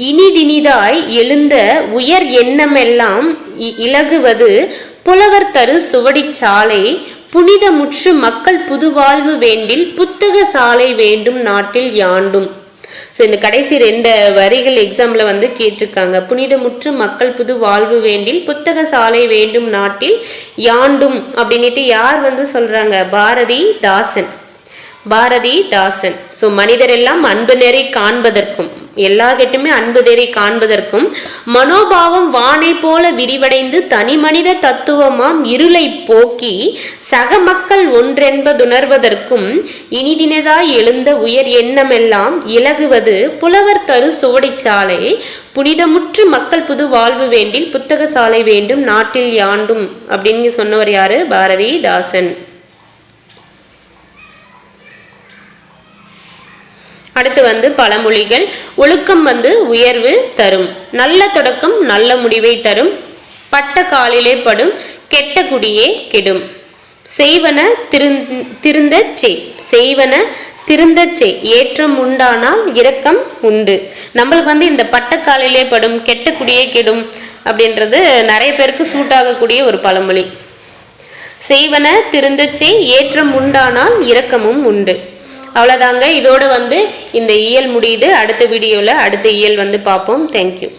[SPEAKER 1] இனிதினிதாய் எழுந்த உயர் எண்ணமெல்லாம் இலகுவது புலவர் தரு சுவடி சாலை புனிதமுற்று மக்கள் புதுவாழ்வு வேண்டில் புத்தக சாலை வேண்டும் நாட்டில் யாண்டும். ஸோ இந்த கடைசி 2 வரிகள் எக்ஸாம்ல வந்து கேட்டிருக்காங்க. புனிதமுற்று மக்கள் புது வாழ்வு வேண்டில் புத்தக சாலை வேண்டும் நாட்டில் யாண்டும் அப்படின்ட்டு யார் வந்து சொல்றாங்க? பாரதிதாசன். ஸோ மனிதரெல்லாம் அன்பு நெறி காண்பதற்கும் எல்லார்கிட்டுமே அன்பு நெறி காண்பதற்கும் மனோபாவம் வானை போல விரிவடைந்து தனி மனித தத்துவமாம் இருளை போக்கி சக மக்கள் ஒன்றென்பதுணர்வதற்கும் இனிதினதாய் எழுந்த உயர் எண்ணமெல்லாம் இலகுவது புலவர் தரு சுவடிச்சாலை புனிதமுற்று மக்கள் புது வாழ்வு வேண்டில் புத்தக சாலை வேண்டும் நாட்டில் யாண்டும் அப்படின்னு சொன்னவர் யாரு? பாரதிதாசன். அடுத்து வந்து பழமொழிகள். ஒழுக்கம் வந்து உயர்வு தரும், நல்ல தொடக்கம் நல்ல முடிவை தரும், பட்ட காலிலே படும் கெட்ட குடியே கெடும், செய்வன திருந்த செய் ஏற்றம் உண்டானால் இரக்கம் உண்டு. நம்மளுக்கு வந்து இந்த பட்டக்காலிலே படும் கெட்ட குடியே கெடும் அப்படின்றது நிறைய பேருக்கு சூட் ஆகக்கூடிய ஒரு பழமொழி. செய்வன திருந்த செய் ஏற்றம் உண்டானால் இரக்கமும் உண்டு. அவ்வளோதாங்க. இதோட வந்து இந்த இயல் முடியுது. அடுத்த வீடியோவில் அடுத்த இயல் வந்து பார்ப்போம். தேங்க்யூ.